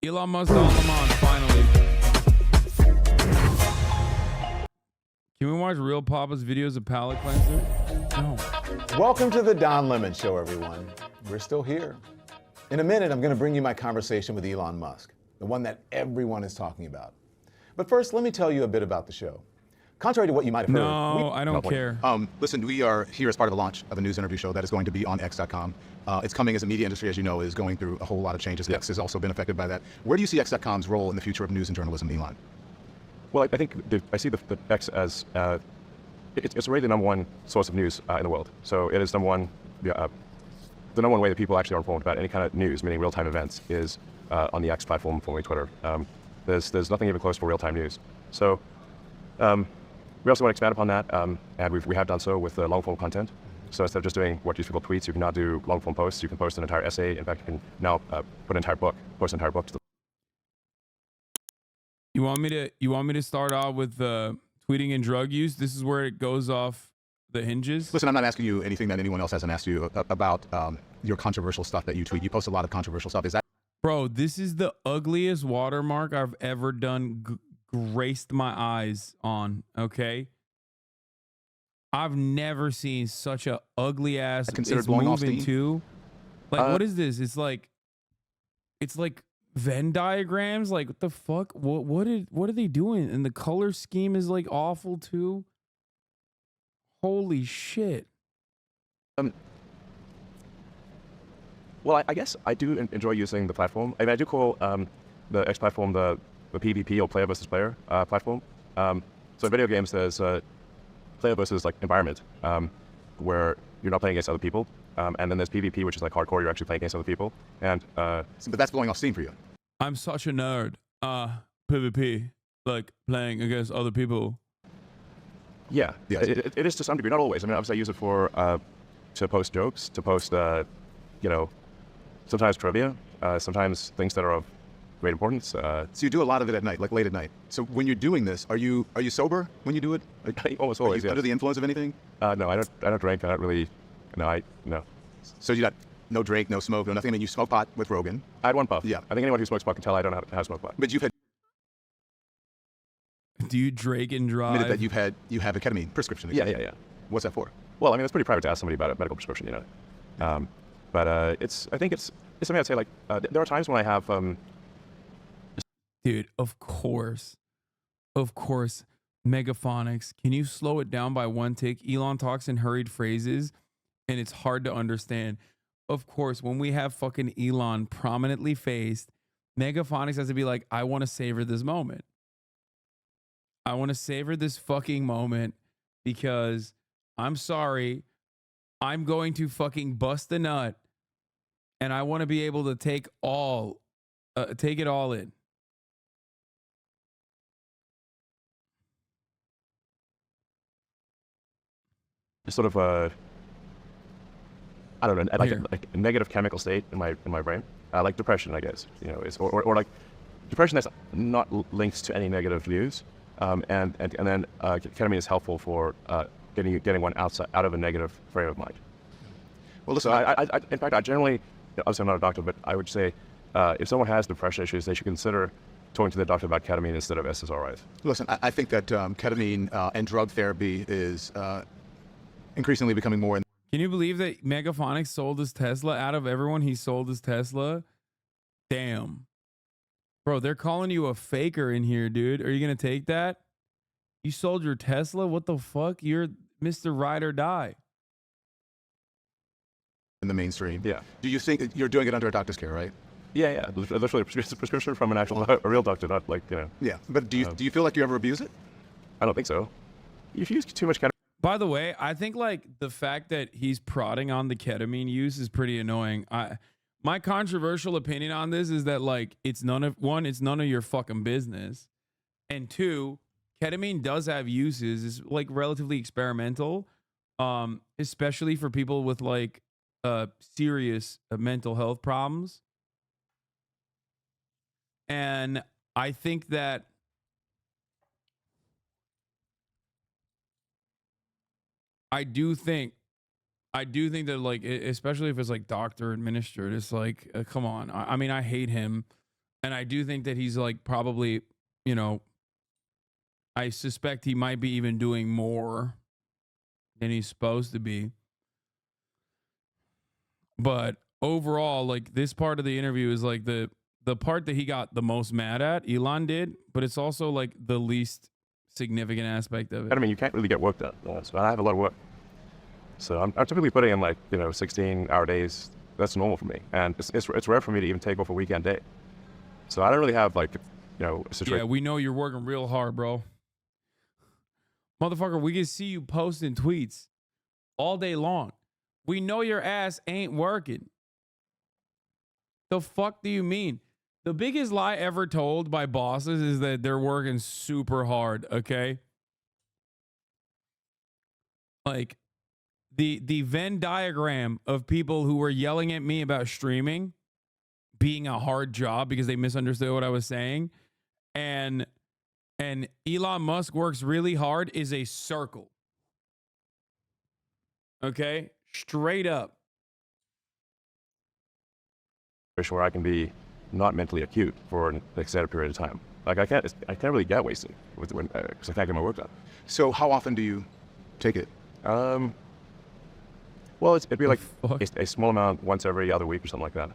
Elon Musk on Lamont, finally. Can we watch Real Papa's videos of palate cleanser? No. Welcome to the Don Lemon Show, everyone. We're still here. In a minute, I'm going to bring you my conversation with Elon Musk, the one that everyone is talking about. But first, let me tell you a bit about the show. Contrary to what you might have heard. No, I don't care. Listen, we are here as part of the launch of a news interview show that is going to be on X.com. It's coming as the media industry, as you know, is going through a whole lot of changes. X has also been affected by that. Where do you see X.com's role in the future of news and journalism, Elon? Well, I think I see the X as it's already the number one source of news in the world. So it is the number one way that people actually are informed about any kind of news, meaning real-time events, is on the X platform, formerly Twitter. There's nothing even close for real-time news. So we also want to expand upon that, and we have done so with long-form content. So instead of just doing what used to be called tweets, you can now do long-form posts. You can post an entire essay. In fact, you can now post an entire book to the. You want me to start off with tweeting and drug use? This is where it goes off the hinges. Listen, I'm not asking you anything that anyone else hasn't asked you about your controversial stuff that you tweet. You post a lot of controversial stuff. Is that? Bro, this is the ugliest watermark I've ever done. Graced my eyes on. Okay. I've never seen such a ugly ass. Considered blowing off steam? Too. Like, what is this? It's like Venn diagrams. Like, what the fuck? What are they doing? And the color scheme is like awful too. Holy shit. Well, I guess I do enjoy using the platform. I mean, I do call the X platform the PvP, or player versus player platform. So in video games, there's player versus like environment, where you're not playing against other people. And then there's PvP, which is like hardcore. You're actually playing against other people. And but that's blowing off steam for you. I'm such a nerd. PvP, like playing against other people. Yeah, it is to some degree, not always. I mean, obviously I use it for to post jokes, to post sometimes trivia, sometimes things that are of great importance. So you do a lot of it at night, like late at night. So when you're doing this, are you sober when you do it? Almost always. Are you under the influence of anything? No, I don't drink. I don't really. No. So you got no drink, no smoke, no nothing. I mean, you smoke pot with Rogan. I had one puff. Yeah. I think anyone who smokes pot can tell I don't know how to smoke pot. But you've had. Do you drink and drive? Admitted that you have a ketamine prescription. Yeah. What's that for? Well, I mean, it's pretty private to ask somebody about a medical prescription, you know. But I think it's something I'd say, like, there are times when I have. Dude, of course. Megaphonics. Can you slow it down by one tick? Elon talks in hurried phrases, and it's hard to understand. Of course, when we have fucking Elon prominently faced, Megaphonics has to be like, I want to savor this moment. I want to savor this fucking moment because I'm sorry, I'm going to fucking bust a nut, and I want to be able to take it all in. Sort of I don't know, like a negative chemical state in my brain, like depression, I guess, you know, is or like depression that's not linked to any negative views, and then ketamine is helpful for getting one out of a negative frame of mind. Well, listen, so in fact, I generally, obviously I'm not a doctor, but I would say if someone has depression issues, they should consider talking to their doctor about ketamine instead of SSRIs. Listen, I think that ketamine and drug therapy is increasingly becoming more. Can you believe that Megaphonics sold his Tesla? Out of everyone, he sold his Tesla. Damn. Bro, they're calling you a faker in here, dude. Are you going to take that? You sold your Tesla? What the fuck? You're Mr. Ride or Die. In the mainstream. Yeah. Do you think you're doing it under a doctor's care, right? Yeah. Literally a prescription from a real doctor, not like, you know. Yeah. But do you feel like you ever abuse it? I don't think so. If you use too much ketamine. By the way, I think like the fact that he's prodding on the ketamine use is pretty annoying. My controversial opinion on this is that like it's none of your fucking business, and two, ketamine does have uses. It's like relatively experimental, especially for people with like serious mental health problems. And I think that I do think that like, especially if it's like doctor administered, it's like, come on. I mean, I hate him. And I do think that he's like probably, you know, I suspect he might be even doing more than he's supposed to be. But overall, like this part of the interview is like the part that he got the most mad at, Elon did, but it's also like the least significant aspect of it. I mean, you can't really get work done. So I have a lot of work. So I'm typically putting in like, 16-hour days. That's normal for me. And it's rare for me to even take off a weekend day. So I don't really have like, a situation. Yeah, we know you're working real hard, bro. Motherfucker, we can see you posting tweets all day long. We know your ass ain't working. The fuck do you mean? The biggest lie ever told by bosses is that they're working super hard, okay? Like the Venn diagram of people who were yelling at me about streaming being a hard job because they misunderstood what I was saying, and Elon Musk works really hard is a circle. Okay? Straight up. Where I can be not mentally acute for an extended period of time. Like I can't really get wasted because I can't get my work done. So how often do you take it? Well, it'd be like a small amount once every other week or something like that.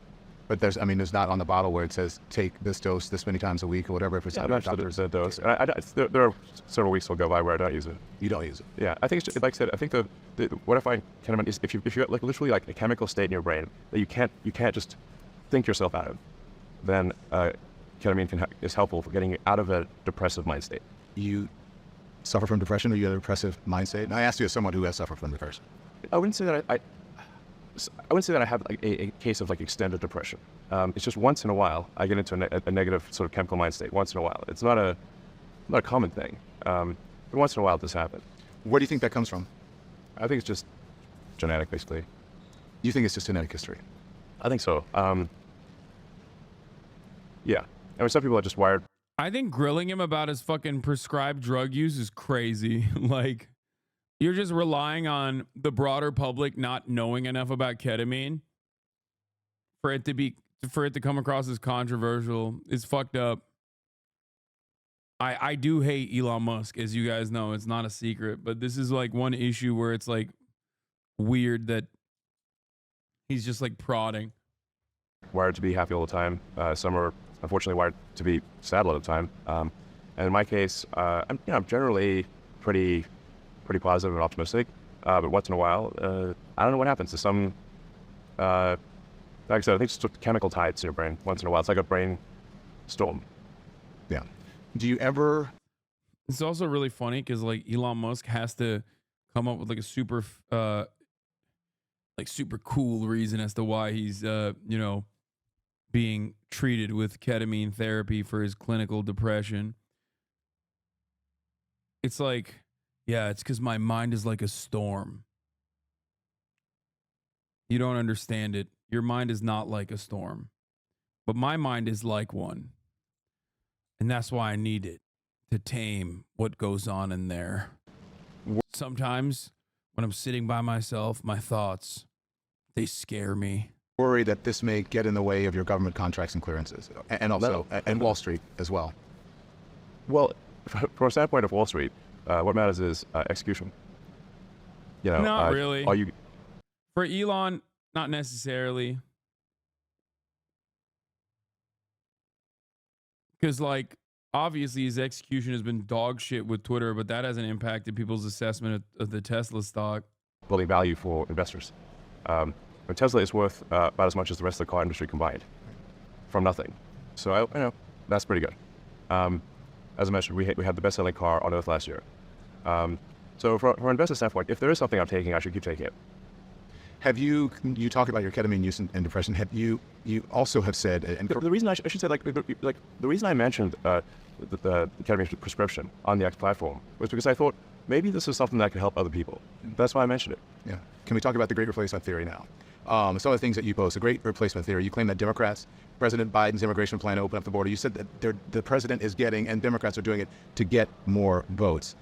But there's not on the bottle where it says take this dose this many times a week or whatever. If it's not there's a dose. And there are several weeks will go by where I don't use it. You don't use it. Yeah, I think it's just, like I said. I think what I find ketamine is if you're like literally like a chemical state in your brain that you can't just think yourself out of, then ketamine is helpful for getting you out of a depressive mind state. You suffer from depression, or you have a depressive mind state? And I asked you as someone who has suffered from depression. I wouldn't say that I wouldn't say that I have like a case of like extended depression. It's just once in a while I get into a negative sort of chemical mind state. Once in a while, it's not a common thing. But once in a while, this happens. Where do you think that comes from? I think it's just genetic, basically. You think it's just genetic history? I think so. Yeah. I mean, some people are just wired. I think grilling him about his fucking prescribed drug use is crazy. Like, you're just relying on the broader public not knowing enough about ketamine for it to come across as controversial. It's fucked up. I do hate Elon Musk, as you guys know. It's not a secret, but this is like one issue where it's like weird that he's just like prodding. Wired to be happy all the time. Some are unfortunately wired to be sad all the time. And in my case, I'm generally pretty positive and optimistic. But once in a while, I don't know what happens. There's some, like I said, I think it's just chemical tides in your brain. Once in a while, it's like a brain storm. Yeah. Do you ever? It's also really funny because like Elon Musk has to come up with like a super cool reason as to why he's being treated with ketamine therapy for his clinical depression. It's like, yeah, it's because my mind is like a storm. You don't understand it. Your mind is not like a storm, but my mind is like one. And that's why I need it to tame what goes on in there. Sometimes when I'm sitting by myself, my thoughts, they scare me. Worry that this may get in the way of your government contracts and clearances, and also and Wall Street as well? Well, from a standpoint of Wall Street, what matters is execution. Not really. Are you? For Elon, not necessarily. Because, like, obviously his execution has been dog shit with Twitter, but that hasn't impacted people's assessment of the Tesla stock. Building value for investors. Tesla is worth about as much as the rest of the car industry combined, from nothing. So that's pretty good. As I mentioned, we had the best-selling car on Earth last year. So from an investor standpoint, if there is something I'm taking, I should keep taking it. Have you talk about your ketamine use and depression? Have you also have said, and the reason I should say the reason I mentioned the ketamine prescription on the X platform was because I thought maybe this is something that could help other people. That's why I mentioned it. Yeah. Can we talk about the Great Replacement Theory now? Some of the things that you post, the Great Replacement Theory. You claim that Democrats, President Biden's immigration plan to open up the border. You said that the president is getting, and Democrats are doing it to get more votes.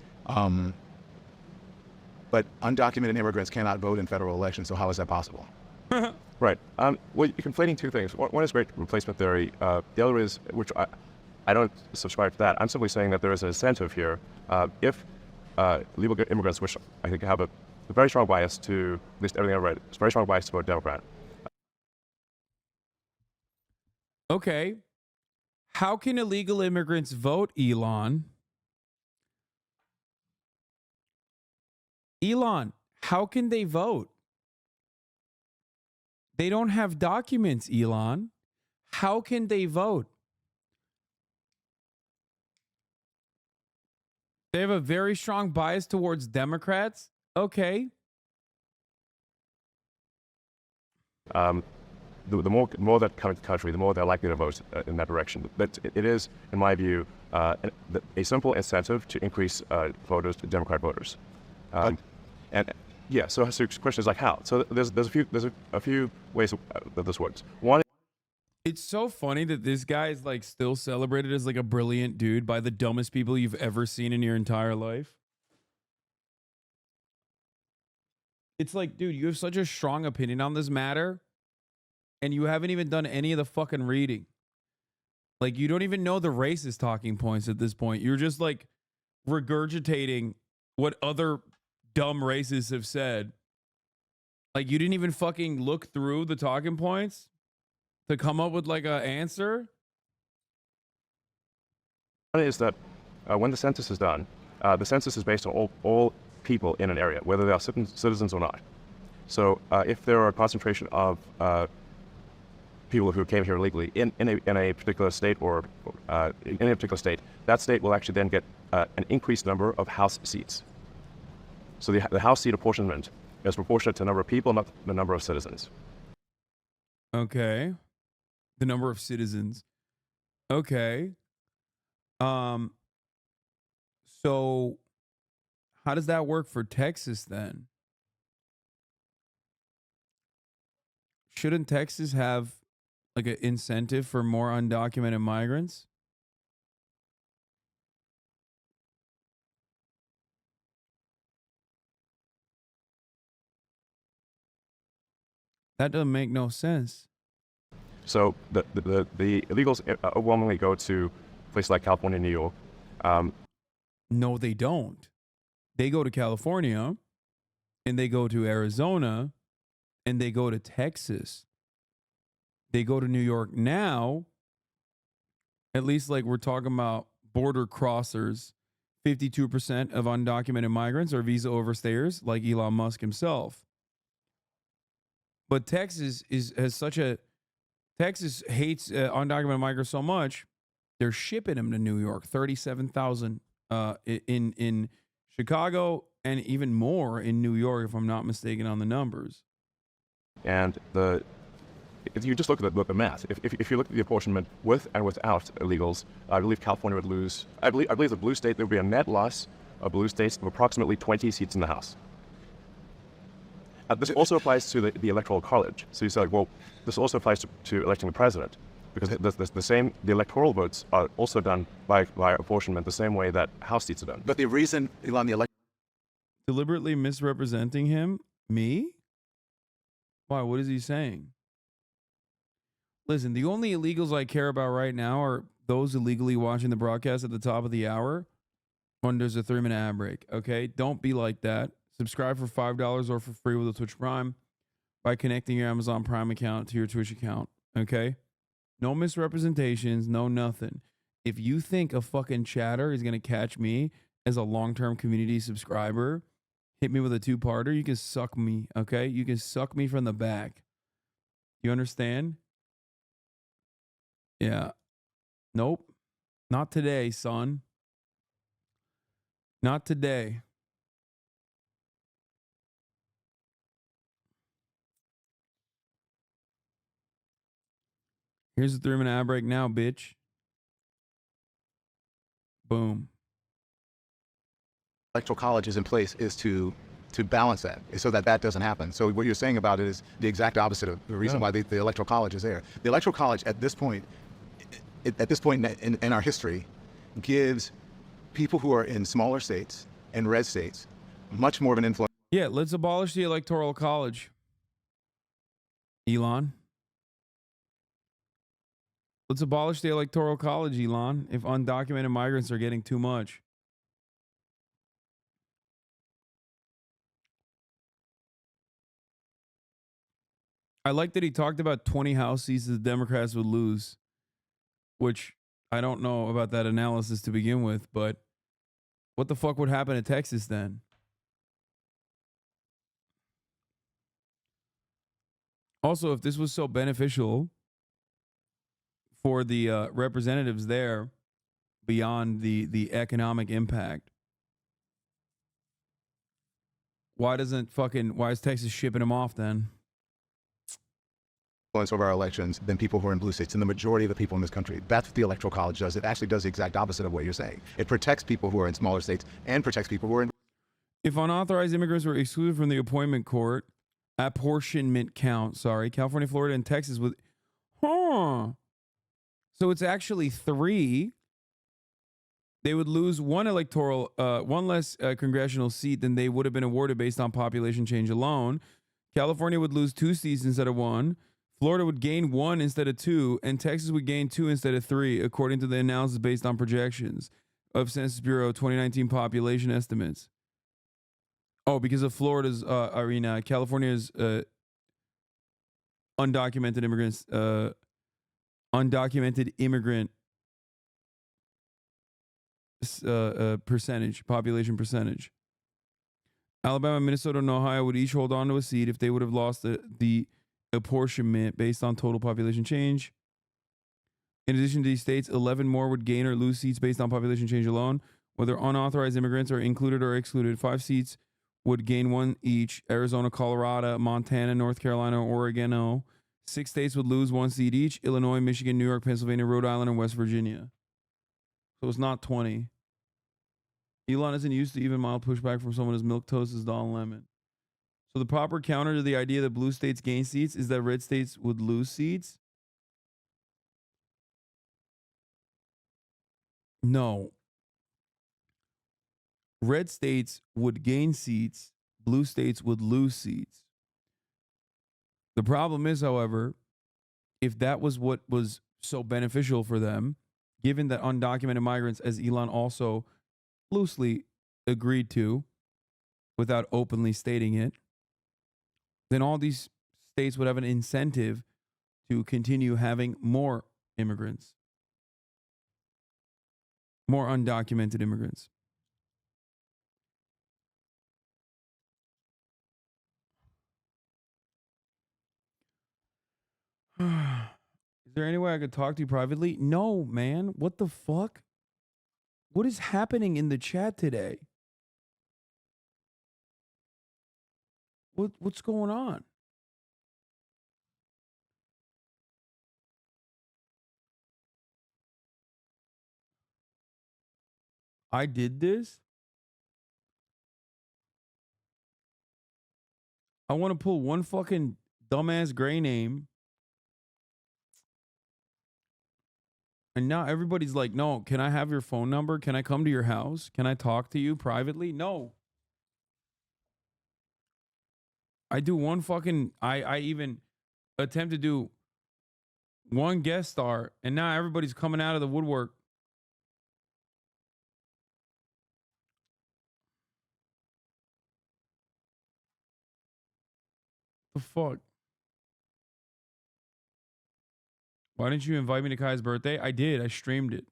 But undocumented immigrants cannot vote in federal elections. So how is that possible? Right. Well, you're conflating two things. One is great replacement theory. The other is, which I don't subscribe to that. I'm simply saying that there is an incentive here. If legal immigrants, which I think have a very strong bias to, at least everything I've read, it's a very strong bias to vote Democrat. Okay. How can illegal immigrants vote, Elon? Elon, how can they vote? They don't have documents, Elon. How can they vote? They have a very strong bias towards Democrats. Okay. The more that come into the country, the more they're likely to vote in that direction. But it is, in my view, a simple incentive to increase voters, Democrat voters. And yeah, so the question is like how? So there's a few ways that this works. One. It's so funny that this guy is like still celebrated as like a brilliant dude by the dumbest people you've ever seen in your entire life. It's like, dude, you have such a strong opinion on this matter, and you haven't even done any of the fucking reading. Like, you don't even know the racist talking points at this point. You're just like regurgitating what other dumb racists have said. Like, you didn't even fucking look through the talking points to come up with like an answer. One is that when the census is done, the census is based on all people in an area, whether they are citizens or not. So if there are a concentration of people who came here illegally in a particular state or in a particular state, that state will actually then get an increased number of House seats. So the House seat apportionment is proportionate to the number of people, not the number of citizens. Okay. The number of citizens. Okay. So how does that work for Texas then? Shouldn't Texas have like an incentive for more undocumented migrants? That doesn't make no sense. So the illegals overwhelmingly go to places like California and New York. No, they don't. They go to California, and they go to Arizona, and they go to Texas. They go to New York now. At least like we're talking about border crossers. 52% of undocumented migrants are visa overstayers, like Elon Musk himself. But Texas Texas hates undocumented migrants so much, they're shipping them to New York. 37,000 in Chicago, and even more in New York, if I'm not mistaken on the numbers. And if you just look at the math, if you look at the apportionment with and without illegals, I believe California would lose. I believe the blue state, there would be a net loss of blue states of approximately 20 seats in the House. This also applies to the Electoral College. So you say, like, well, this also applies to electing the president, because the electoral votes are also done by apportionment the same way that House seats are done. But the reason, Elon, Deliberately misrepresenting him? Me? Why? What is he saying? Listen, the only illegals I care about right now are those illegally watching the broadcast at the top of the hour when there's a 3-minute ad break. Okay? Don't be like that. Subscribe for $5 or for free with a Twitch Prime by connecting your Amazon Prime account to your Twitch account. Okay? No misrepresentations, no nothing. If you think a fucking chatter is going to catch me as a long-term community subscriber, hit me with a 2-parter, you can suck me, okay? You can suck me from the back. You understand? Yeah. Nope. Not today, son. Not today. Here's the 3-minute ad break now, bitch. Boom. Electoral College is in place is to balance that, so that doesn't happen. So what you're saying about it is the exact opposite of the reason why the Electoral College is there. The Electoral College at this point in our history gives people who are in smaller states and red states much more of an influence. Yeah, let's abolish the Electoral College. Elon. Let's abolish the Electoral College, Elon, if undocumented migrants are getting too much. I like that he talked about 20 House seats that the Democrats would lose, which I don't know about that analysis to begin with, but what the fuck would happen to Texas then? Also, if this was so beneficial for the representatives there beyond the economic impact, why is Texas shipping them off then? Influence over our elections than people who are in blue states, and the majority of the people in this country. That's what the Electoral College does. It actually does the exact opposite of what you're saying. It protects people who are in smaller states and protects people who are in. If unauthorized immigrants were excluded from the apportionment count, California, Florida, and Texas would, so it's actually 3. They would lose one less congressional seat than they would have been awarded based on population change alone. California would lose 2 seats instead of 1. Florida would gain 1 instead of 2, and Texas would gain 2 instead of 3, according to the analysis based on projections of Census Bureau 2019 population estimates. Oh, because of Florida's California's undocumented immigrant population percentage. Alabama, Minnesota, and Ohio would each hold on to a seat if they would have lost the apportionment based on total population change. In addition to these states, 11 more would gain or lose seats based on population change alone. Whether unauthorized immigrants are included or excluded, 5 seats would gain 1 each. Arizona, Colorado, Montana, North Carolina, Oregon. 6 states would lose 1 seat each. Illinois, Michigan, New York, Pennsylvania, Rhode Island, and West Virginia. So it's not 20. Elon isn't used to even mild pushback from someone as milquetoast as Don Lemon. So the proper counter to the idea that blue states gain seats is that red states would lose seats. No. Red states would gain seats. Blue states would lose seats. The problem is, however, if that was what was so beneficial for them, given that undocumented migrants, as Elon also loosely agreed to without openly stating it, then all these states would have an incentive to continue having more immigrants, more undocumented immigrants. Is there any way I could talk to you privately? No, man. What the fuck? What is happening in the chat today? What's going on? I did this? I want to pull one fucking dumbass gray name. And now everybody's like, no, can I have your phone number? Can I come to your house? Can I talk to you privately? No. I do one fucking, I even attempt to do one guest star, and now everybody's coming out of the woodwork. The fuck? Why didn't you invite me to Kai's birthday? I did. I streamed it.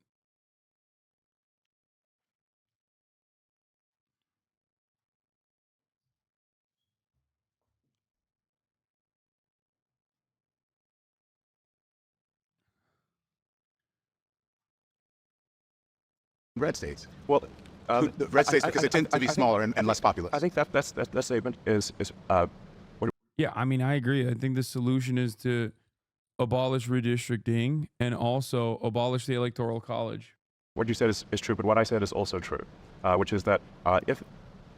Red states. Well, The red states, because they tend to be smaller and less populous. I think that statement is Yeah, I mean, I agree. I think the solution is to abolish redistricting and also abolish the Electoral College. what you said is true, but what I said is also true, which is that if,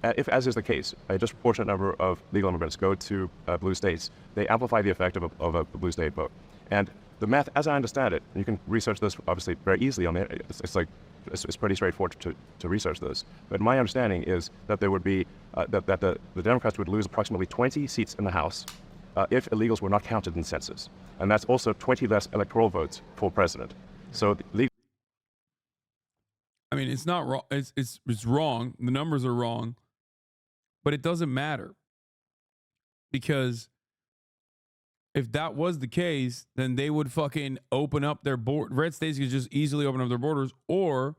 as is the case, a disproportionate number of legal immigrants go to blue states, they amplify the effect of a blue state vote. And the math, as I understand it, and you can research this obviously very easily on it. It's pretty straightforward to research this. But my understanding is that there would be that the Democrats would lose approximately 20 seats in the House, if illegals were not counted in the census. And that's also 20 less electoral votes for president. So I mean, it's not wrong. It's wrong. The numbers are wrong, but it doesn't matter, because if that was the case, then they would fucking open up their red states could just easily open up their borders, or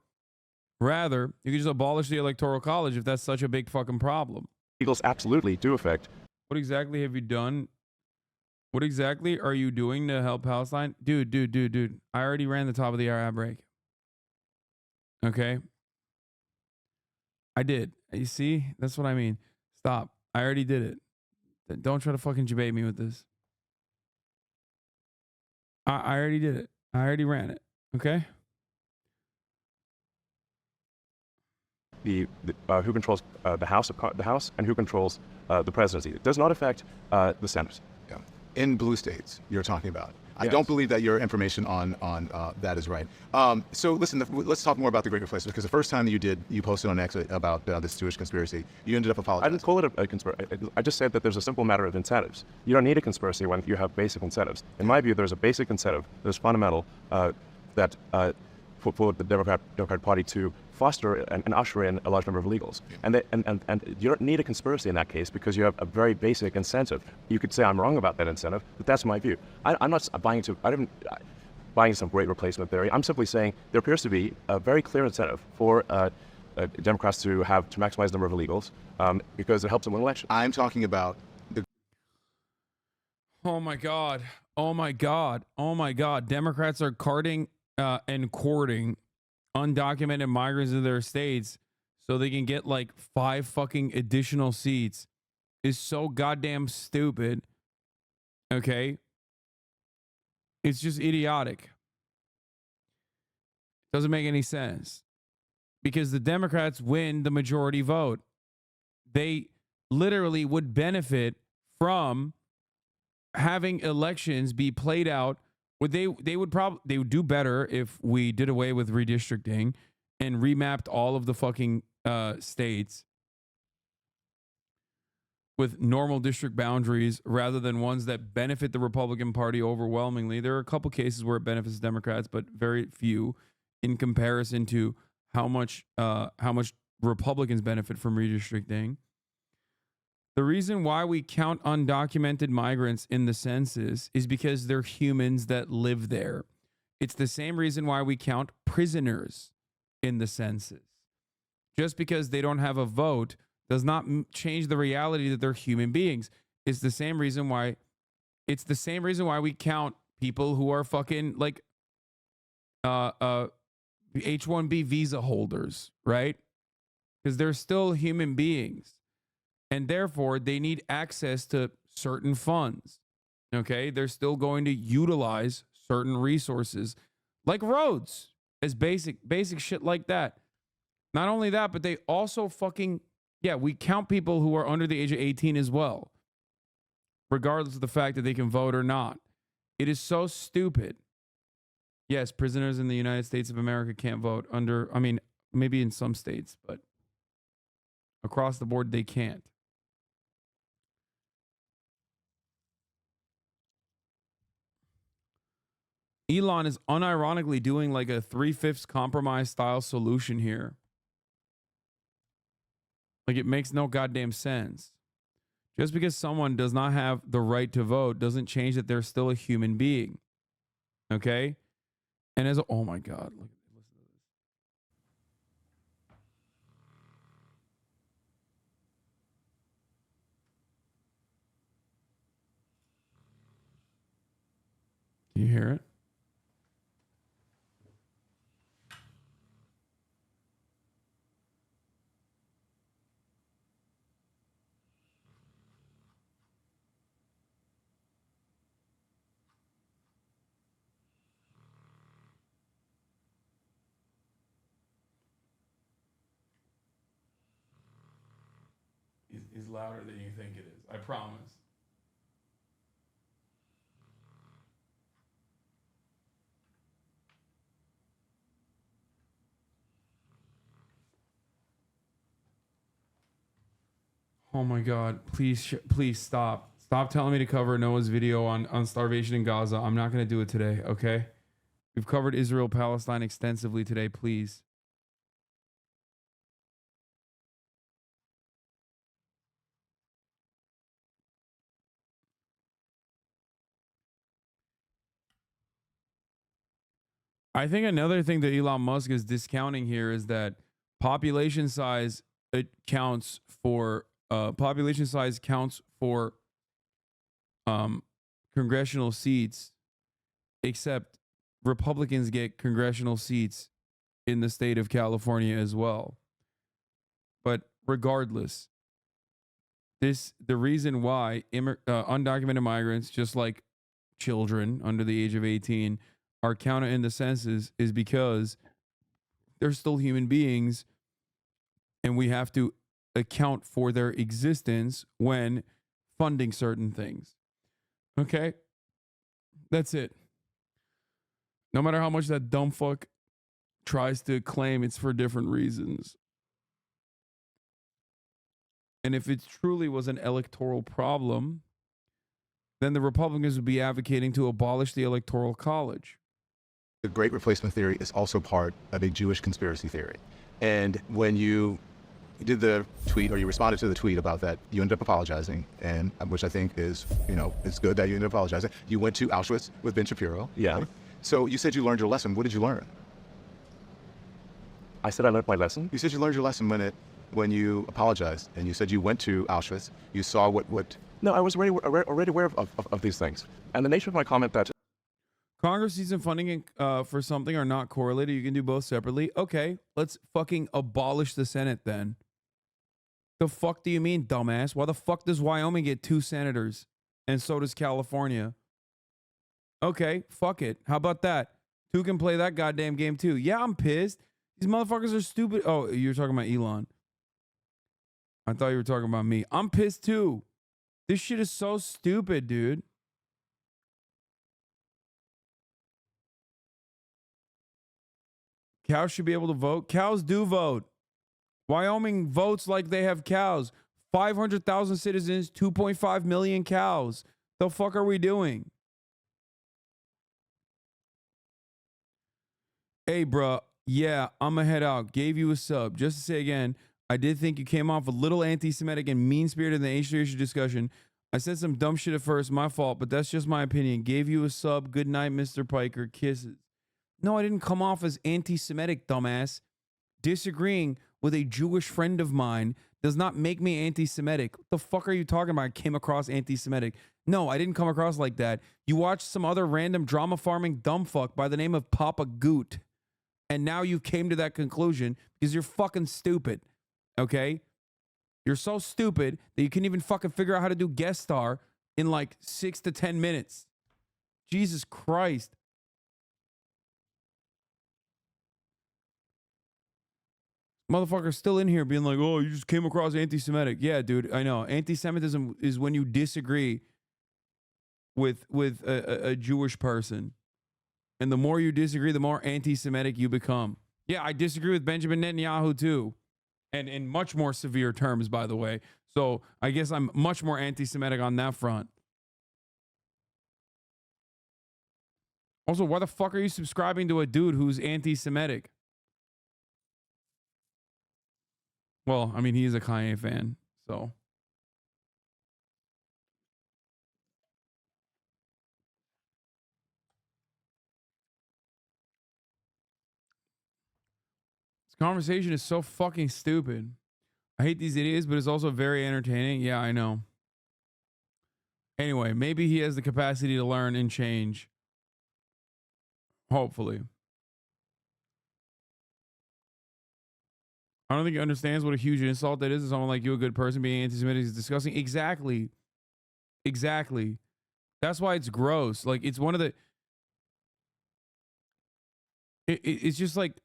rather, you could just abolish the electoral college if that's such a big fucking problem. illegals absolutely do affect. What exactly have you done? What exactly are you doing to help Palestine? Dude. I already ran the top of the hour ad break. Okay. I did. You see? That's what I mean. Stop. I already did it. Don't try to fucking debate me with this. I already did it. I already ran it. Okay. Who controls the House and who controls the presidency. It does not affect the Senate. Yeah. In blue states, you're talking about. I Yes. don't believe that your information on that is right. So listen, let's talk more about the Great Replacement, because the first time that you posted on X about this Jewish conspiracy, you ended up I apologizing. didn't call it a conspiracy. I just said that there's a simple matter of incentives. You don't need a conspiracy when you have basic incentives. In my view, there's a basic incentive that's fundamental that for the Democrat Party to foster and usher in a large number of illegals. And you don't need a conspiracy in that case, because you have a very basic incentive. You could say I'm wrong about that incentive, but that's my view. I'm not buying some great replacement theory. I'm simply saying there appears to be a very clear incentive for Democrats to maximize the number of illegals because it helps them win elections. I'm talking about the Oh my God. Oh my God. Oh my God. Democrats are carting and courting undocumented migrants in their states so they can get like 5 fucking additional seats is so goddamn stupid. Okay. It's just idiotic. Doesn't make any sense, because the Democrats win the majority vote. They literally would benefit from having elections be played out. They would do better if we did away with redistricting and remapped all of the fucking states with normal district boundaries rather than ones that benefit the Republican Party overwhelmingly. There are a couple cases where it benefits Democrats, but very few in comparison to how much Republicans benefit from redistricting. The reason why we count undocumented migrants in the census is because they're humans that live there. It's the same reason why we count prisoners in the census. Just because they don't have a vote does not change the reality that they're human beings. It's the same reason why we count people who are fucking like H-1B visa holders, right? Because they're still human beings. And therefore, they need access to certain funds. Okay? They're still going to utilize certain resources like roads as basic shit like that. Not only that, but they also we count people who are under the age of 18 as well, regardless of the fact that they can vote or not. It is so stupid. Yes, prisoners in the United States of America can't vote maybe in some states, but across the board, they can't. Elon is unironically doing like a 3/5 compromise style solution here. Like, it makes no goddamn sense. Just because someone does not have the right to vote doesn't change that they're still a human being. Okay? And oh my God, listen to this. Can you hear it? Is louder than you think it is. I promise. Oh my God! Please stop! Stop telling me to cover Noah's video on starvation in Gaza. I'm not going to do it today, okay? We've covered Israel, Palestine extensively today, please. I think another thing that Elon Musk is discounting here is that population size counts for congressional seats, except Republicans get congressional seats in the state of California as well. But regardless, the reason why undocumented migrants, just like children under the age of 18, are counted in the census is because they're still human beings, and we have to account for their existence when funding certain things. Okay? That's it. No matter how much that dumb fuck tries to claim it's for different reasons. And if it truly was an electoral problem, then the Republicans would be advocating to abolish the Electoral College. The Great Replacement Theory is also part of a Jewish conspiracy theory. And when you did the tweet, or you responded to the tweet about that, you ended up apologizing, and which I think is, it's good that you ended up apologizing. You went to Auschwitz with Ben Shapiro. Yeah. Right? So you said you learned your lesson. What did you learn? I said I learned my lesson. You said you learned your lesson when you apologized, and you said you went to Auschwitz. You saw what. No, I was already aware of these things. And the nature of my comment that Congress season funding for something are not correlated. You can do both separately. Okay, let's fucking abolish the Senate then. The fuck do you mean, dumbass? Why the fuck does Wyoming get 2 senators? And so does California. Okay, fuck it. How about that? 2 can play that goddamn game too. Yeah, I'm pissed. These motherfuckers are stupid. Oh, you're talking about Elon. I thought you were talking about me. I'm pissed too. This shit is so stupid, dude. Cows should be able to vote. Cows do vote. Wyoming votes like they have cows. 500,000 citizens, 2.5 million cows. The fuck are we doing? Hey, bruh. Yeah, I'm going to head out. Gave you a sub. Just to say again, I did think you came off a little anti-Semitic and mean-spirited in the ancient issue discussion. I said some dumb shit at first. My fault, but that's just my opinion. Gave you a sub. Good night, Mr. Piker. Kisses. No, I didn't come off as anti-Semitic, dumbass. Disagreeing with a Jewish friend of mine does not make me anti-Semitic. What the fuck are you talking about? I came across anti-Semitic. No, I didn't come across like that. You watched some other random drama farming dumb fuck by the name of Papa Goot. And now you came to that conclusion because you're fucking stupid. Okay? You're so stupid that you can't even fucking figure out how to do guest star in like 6 to 10 minutes. Jesus Christ. Motherfucker's still in here being like, oh, you just came across anti-Semitic. Yeah, dude, I know. Anti-Semitism is when you disagree with a Jewish person. And the more you disagree, the more anti-Semitic you become. Yeah, I disagree with Benjamin Netanyahu too. And in much more severe terms, by the way. So I guess I'm much more anti-Semitic on that front. Also, why the fuck are you subscribing to a dude who's anti-Semitic? Well, I mean, he's a Kanye fan, so. This conversation is so fucking stupid. I hate these idiots, but it's also very entertaining. Yeah, I know. Anyway, maybe he has the capacity to learn and change. Hopefully. I don't think he understands what a huge insult that is to someone like you, a good person, being anti-Semitic is disgusting. Exactly. Exactly. That's why it's gross. Like, it's one of the... It's just like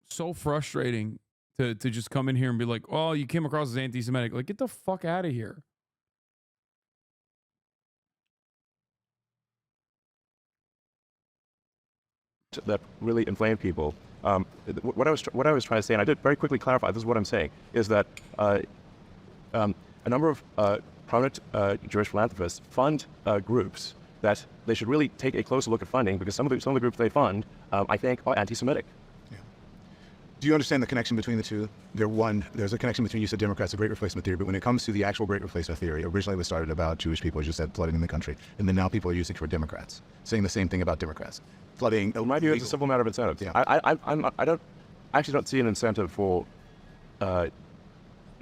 so frustrating to just come in here and be like, oh, you came across as anti-Semitic. Like, get the fuck out of here. that really inflame people. What I was trying to say, and I did very quickly clarify, this is what I'm saying, is that a number of prominent Jewish philanthropists fund groups that they should really take a closer look at funding, because some of the groups they fund, I think, are anti-Semitic. Do you understand the connection between the two? There's a connection between, you said Democrats, the Great Replacement Theory, but when it comes to the actual Great Replacement Theory, originally it was started about Jewish people, as you said, flooding in the country, and then now people are using it for Democrats, saying the same thing about Democrats. Flooding. In my view, it's a simple matter of incentive. Yeah. I actually don't see an incentive for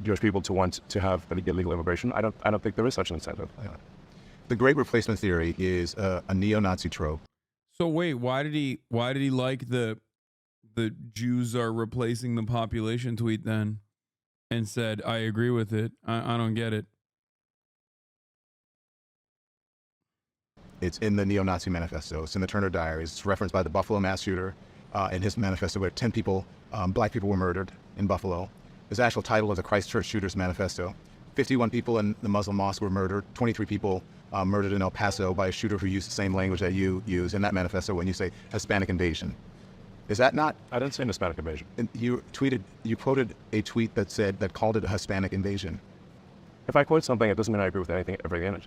Jewish people to want to have legal immigration. I don't think there is such an incentive. The Great Replacement Theory is a neo-Nazi trope. So wait, why did he like the Jews are replacing the population tweet then, and said, I agree with it? I don't get it. It's in the neo-Nazi manifesto. It's in the Turner Diaries. It's referenced by the Buffalo mass shooter in his manifesto, where 10 people, black people, were murdered in Buffalo. His actual title is the Christchurch Shooters Manifesto. 51 people in the Muslim mosque were murdered. 23 people murdered in El Paso by a shooter who used the same language that you use in that manifesto when you say Hispanic invasion. Is that not? I didn't say an Hispanic invasion. You quoted a tweet that called it a Hispanic invasion. If I quote something, it doesn't mean I agree with everything in it.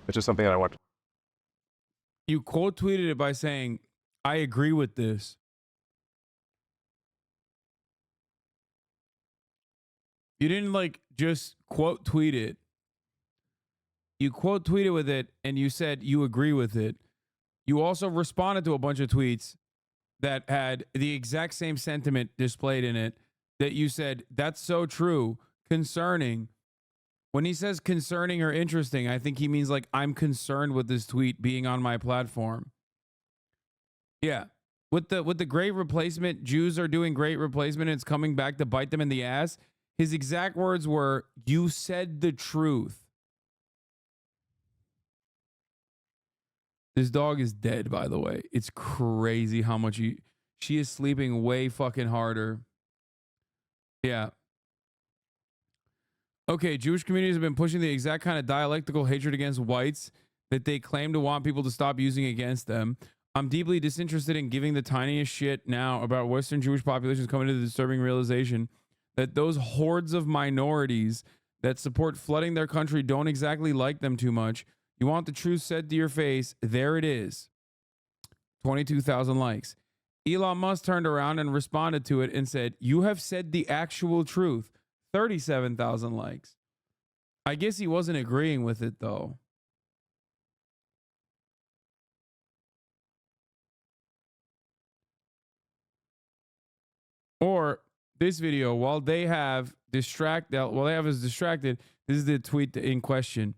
It's just something that I want. You quote tweeted it by saying, I agree with this. You didn't just quote tweet it. You quote tweeted with it and you said you agree with it. You also responded to a bunch of tweets that had the exact same sentiment displayed in it, that you said, that's so true, concerning. When he says concerning or interesting, I think he means I'm concerned with this tweet being on my platform. Yeah. With the great replacement, Jews are doing great replacement and it's coming back to bite them in the ass. His exact words were, you said the truth. This dog is dead, by the way. It's crazy how much she is sleeping way fucking harder. Yeah. Okay, Jewish communities have been pushing the exact kind of dialectical hatred against whites that they claim to want people to stop using against them. I'm deeply disinterested in giving the tiniest shit now about Western Jewish populations coming to the disturbing realization that those hordes of minorities that support flooding their country don't exactly like them too much. You want the truth said to your face? There it is. 22,000 likes. Elon Musk turned around and responded to it and said, you have said the actual truth. 37,000 likes. I guess he wasn't agreeing with it, though. Or this video, while they have us distracted, this is the tweet in question.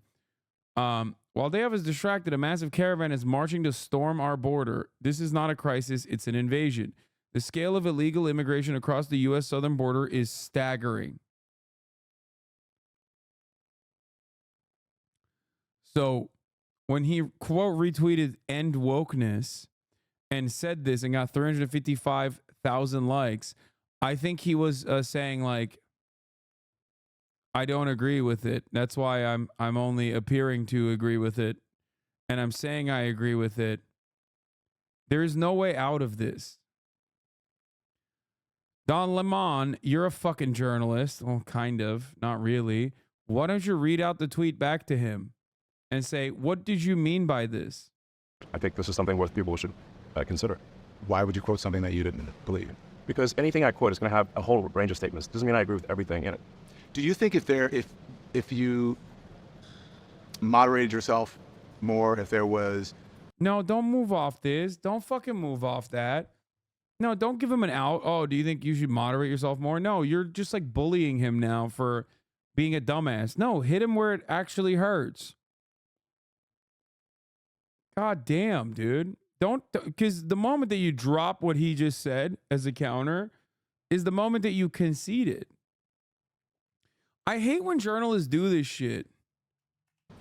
While they have us distracted, a massive caravan is marching to storm our border. This is not a crisis, it's an invasion. The scale of illegal immigration across the U.S. southern border is staggering. So when he quote retweeted end wokeness and said this and got 355,000 likes, I think he was saying I don't agree with it. That's why I'm only appearing to agree with it. And I'm saying I agree with it. There is no way out of this. Don Lemon, you're a fucking journalist. Well, kind of. Not really. Why don't you read out the tweet back to him and say, what did you mean by this? I think this is something worth people should consider. Why would you quote something that you didn't believe? Because anything I quote is going to have a whole range of statements. Doesn't mean I agree with everything in it. Do you think if you moderated yourself more, if there was... No, don't move off this. Don't fucking move off that. No, don't give him an out. Oh, do you think you should moderate yourself more? No, you're just bullying him now for being a dumbass. No, hit him where it actually hurts. God damn, dude. Because the moment that you drop what he just said as a counter is the moment that you conceded. I hate when journalists do this shit.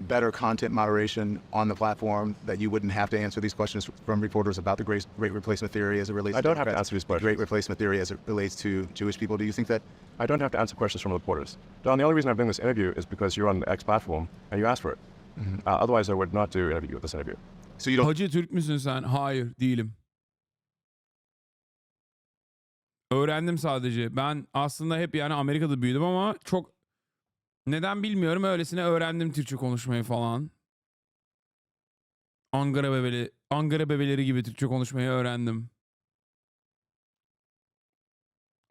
Better content moderation on the platform, that you wouldn't have to answer these questions from reporters about the great replacement theory as it relates I don't to have to answer these questions. Great replacement theory as it relates to Jewish people. Do you think that? I don't have to answer questions from reporters. Don, the only reason I'm doing this interview is because you're on the X platform and you asked for it. Mm-hmm. Otherwise, I would not do this interview. So you don't... Hacı Türk müsün sen? Hayır, değilim. Öğrendim sadece. Ben aslında hep Amerika'da büyüdüm ama çok Neden bilmiyorum, öylesine öğrendim Türkçe konuşmayı falan. Ankara bebeleri gibi Türkçe konuşmayı öğrendim.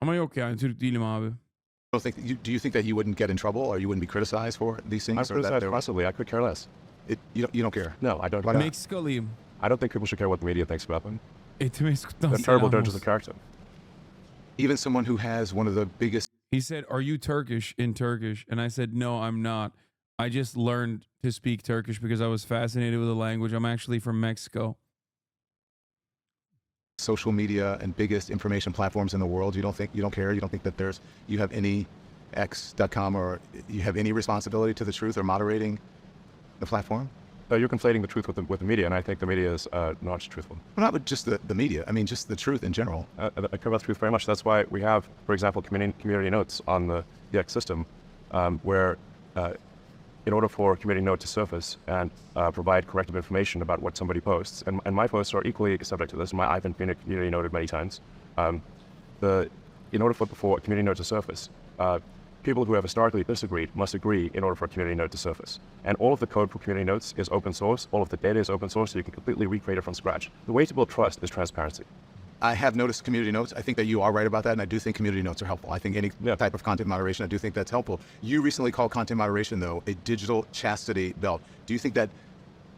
Ama yok yani, Türk değilim abi. Do you think that you wouldn't get in trouble or you wouldn't be criticized for these I'm things? Or that criticized there- constantly. I could care less. you don't care? No, I don't. Why not? Meksikalıyım. I don't think people should care what the media thinks about them. Etimeskut'tan They're terrible selam judges olsun. of character. Even someone who has one of the biggest He said, "Are you Turkish?" in Turkish, and I said, "No, I'm not. I just learned to speak Turkish because I was fascinated with the language. I'm actually from Mexico." social media and biggest information platforms in the world, you don't care? You don't think that you have any X.com or you have any responsibility to the truth or moderating the platform? You're conflating the truth with the media, and I think the media is not truthful. Well, not with just the media. I mean, just the truth in general. I care about the truth very much. That's why we have, for example, community notes on the X system, where in order for a community note to surface and provide corrective information about what somebody posts, and my posts are equally subject to this. I've been community noted many times. In order for a community note to surface, people who have historically disagreed must agree in order for a community note to surface. And all of the code for community notes is open source. All of the data is open source, so you can completely recreate it from scratch. The way to build trust is transparency. I have noticed community notes. I think that you are right about that, and I do think community notes are helpful. I think any type of content moderation, I do think that's helpful. You recently called content moderation, though, a digital chastity belt. Do you think that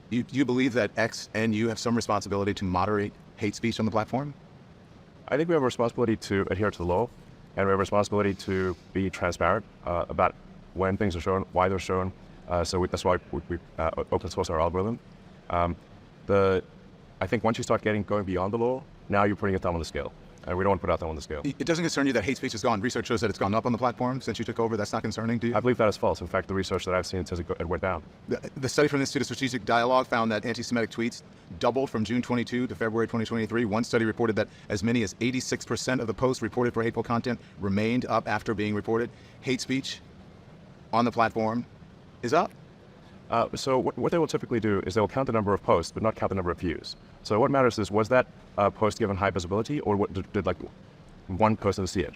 you believe that X and you have some responsibility to moderate hate speech on the platform? I think we have a responsibility to adhere to the law, and we have a responsibility to be transparent about when things are shown, why they're shown. That's why we open source our algorithm. I think once you start going beyond the law, now you're putting your thumb on the scale. And we don't want to put our thumb on the scale. It doesn't concern you that hate speech has gone. Research shows that it's gone up on the platform since you took over. That's not concerning, do you? I believe that is false. In fact, the research that I've seen says it went down. The study from the Institute of Strategic Dialogue found that anti-Semitic tweets doubled from June 22 to February 2023. One study reported that as many as 86% of the posts reported for hateful content remained up after being reported. Hate speech on the platform is up. So what they will typically do is they will count the number of posts, but not count the number of views. So what matters is, was that post given high visibility, or did like one person see it?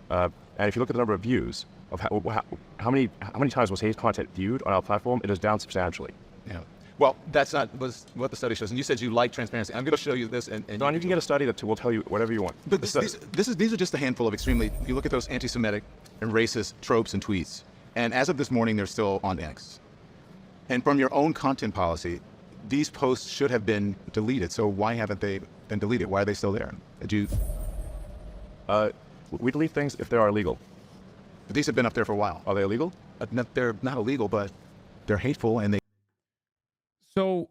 And if you look at the number of views of how many times was hate content viewed on our platform, it is down substantially. Yeah. Well, that's not what the study shows. And you said you like transparency. I'm going to show you this. And Don, you can get a study that will tell you whatever you want. But these are just a handful of extremely. You look at those anti-Semitic and racist tropes and tweets, and as of this morning, they're still on X. And from your own content policy, these posts should have been deleted. So why haven't they been deleted? Why are they still there? We delete things if they are illegal. But these have been up there for a while. Are they illegal? They're not illegal, but they're hateful, and they. So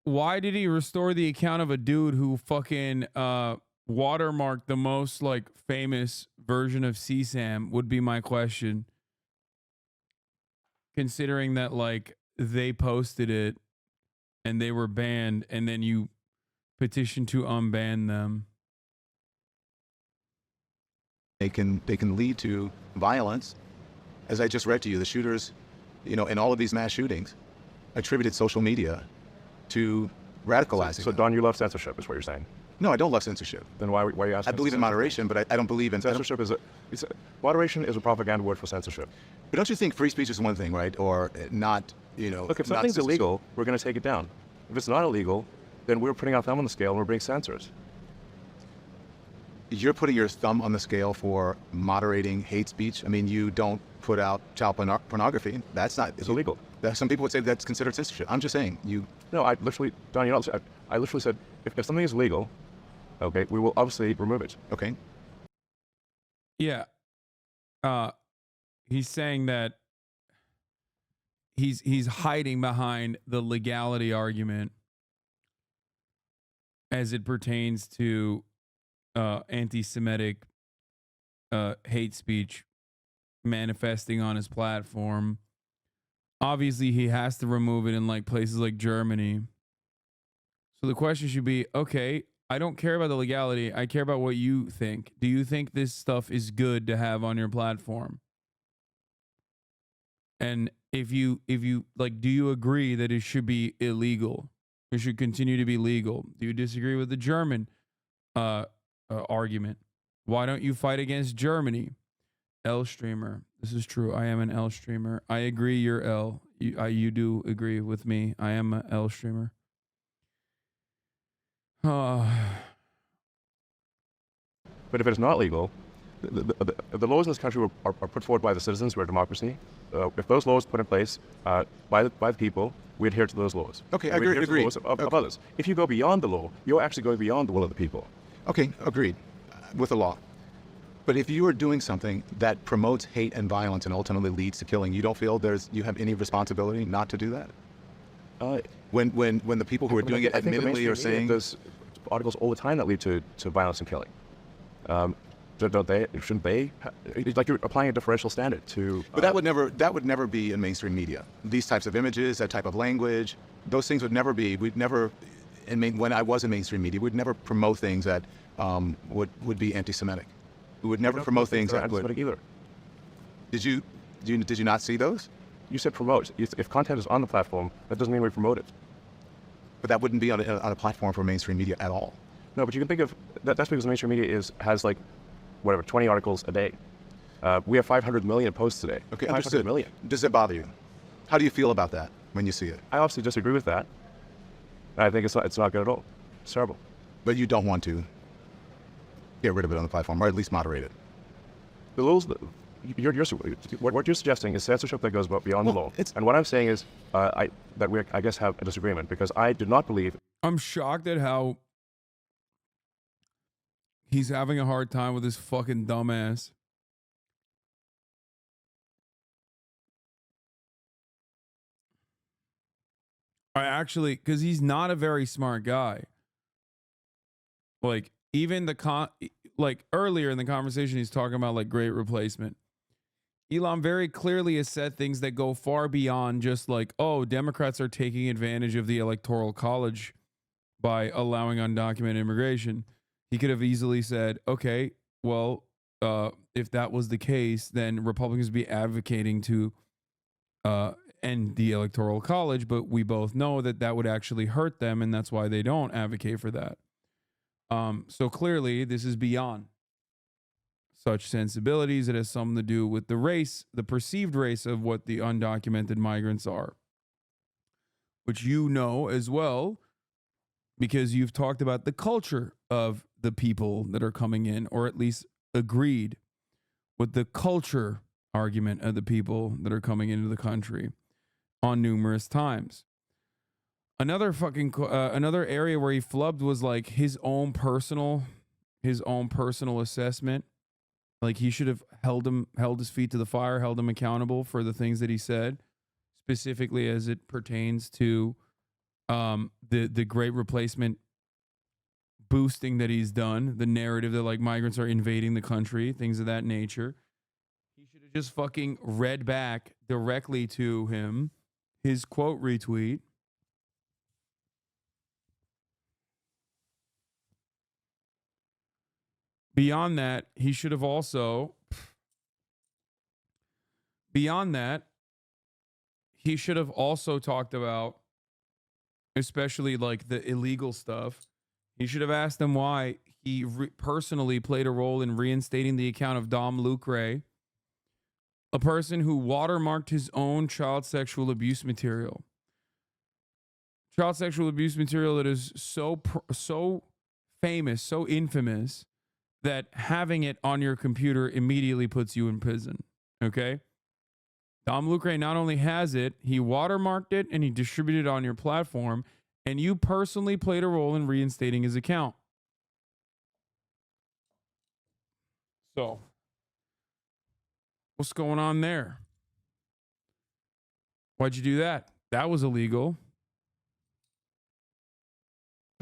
why did he restore the account of a dude who fucking watermarked the most like famous version of CSAM would be my question. Considering that like they posted it and they were banned and then you petitioned to unban them. They can lead to violence. As I just read to you, the shooters, in all of these mass shootings, attributed social media to radicalizing. So Don, you love censorship, is what you're saying? No, I don't love censorship. Then why are you asking? I believe in moderation, but I don't believe in censorship. Moderation is a propaganda word for censorship. But don't you think free speech is one thing, right? Or not, Look, if something's illegal, we're going to take it down. If it's not illegal, then we're putting our thumb on the scale and we're being censors. You're putting your thumb on the scale for moderating hate speech. I mean, you don't put out child pornography. That's not. It's illegal. Some people would say that's considered censorship. I'm just saying you. No, I literally, Don, I literally said if something is legal, okay, we will obviously remove it. Okay. Yeah. He's saying that he's hiding behind the legality argument as it pertains to anti-Semitic hate speech manifesting on his platform. Obviously, he has to remove it in like places like Germany. So the question should be, okay, I don't care about the legality. I care about what you think. Do you think this stuff is good to have on your platform? And if you like, do you agree that it should be illegal? It should continue to be legal. Do you disagree with the German argument? Why don't you fight against Germany? L streamer. This is true. I am an L streamer. I agree. You're L. You do agree with me. I am an L streamer. But if it's not legal, the laws in this country are put forward by the citizens. We're a democracy. If those laws put in place by the people, we adhere to those laws. Okay, We adhere to the agreed. laws of others. If you go beyond the law, you're actually going beyond the will of the people. Okay, agreed with the law. But if you are doing something that promotes hate and violence and ultimately leads to killing, you don't feel you have any responsibility not to do that? When the people who are doing it I think the admittedly are mainstream media saying... there's articles all the time that lead to violence and killing. Don't they? Shouldn't they? It's like you're applying a differential standard to. But that would never be in mainstream media. These types of images, that type of language, those things would never be. We'd never, when I was in mainstream media, we'd never promote things that would be anti-Semitic. We would never promote things that would. Either. Did you not see those? You said promote. If content is on the platform, that doesn't mean we promote it. But that wouldn't be on a platform for mainstream media at all. No, but you can think of that's because mainstream media has like, whatever, 20 articles a day. We have 500 million posts today. Okay, 500 understood. million. Does it bother you? How do you feel about that when you see it? I obviously disagree with that. I think it's not good at all. It's terrible. But you don't want to get rid of it on the platform, or at least moderate it. The rules. What you're suggesting is censorship that goes beyond the law. And what I'm saying is that we, I guess, have a disagreement, because I do not believe. I'm shocked at how he's having a hard time with his fucking dumbass. Because he's not a very smart guy. Like, even earlier in the conversation, he's talking about like great replacement. Elon very clearly has said things that go far beyond just like, oh, Democrats are taking advantage of the Electoral College by allowing undocumented immigration. He could have easily said, okay, well, if that was the case, then Republicans would be advocating to end the Electoral College, but we both know that would actually hurt them, and that's why they don't advocate for that. So clearly, this is beyond such sensibilities. It has something to do with the race, the perceived race of what the undocumented migrants are, which you know as well, because you've talked about the culture of the people that are coming in, or at least agreed with the culture argument of the people that are coming into the country on numerous times. Another area where he flubbed was like his own personal assessment. Like, he should have held his feet to the fire, held him accountable for the things that he said, specifically as it pertains to the great replacement boosting that he's done, the narrative that like migrants are invading the country, things of that nature. He should have just fucking read back directly to him his quote retweet. Beyond that, he should have also talked about, especially like the illegal stuff. He should have asked him why he personally played a role in reinstating the account of Dom Lucre, a person who watermarked his own child sexual abuse material. Child sexual abuse material that is so famous, so infamous, that having it on your computer immediately puts you in prison, okay? Dom Lucre not only has it, he watermarked it and he distributed it on your platform, and you personally played a role in reinstating his account. So, what's going on there? Why'd you do that? That was illegal.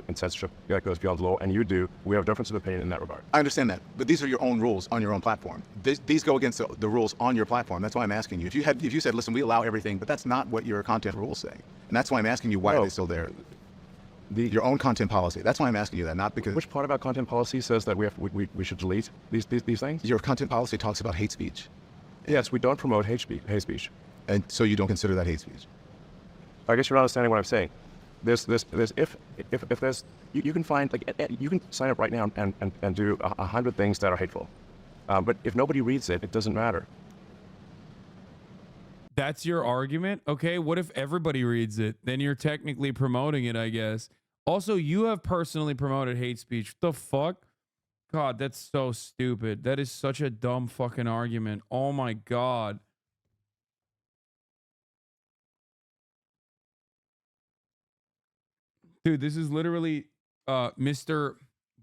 And censorship that goes beyond the law, and you do. We have a difference of opinion in that regard. I understand that, but these are your own rules on your own platform. These go against the rules on your platform. That's why I'm asking you. If you said, listen, we allow everything, but that's not what your content rules say. And that's why I'm asking you, why are they still there? Your own content policy. That's why I'm asking you that, not because... Which part about content policy says that we should delete these things? Your content policy talks about hate speech. Yes, we don't promote hate speech. And so you don't consider that hate speech? I guess you're not understanding what I'm saying. If there's, you can find, like, you can sign up right now and do 100 things that are hateful. But if nobody reads it, it doesn't matter. That's your argument? Okay, what if everybody reads it? Then you're technically promoting it, I guess. Also, you have personally promoted hate speech. The fuck? God, that's so stupid. That is such a dumb fucking argument. Oh my God. Dude, this is literally Mr.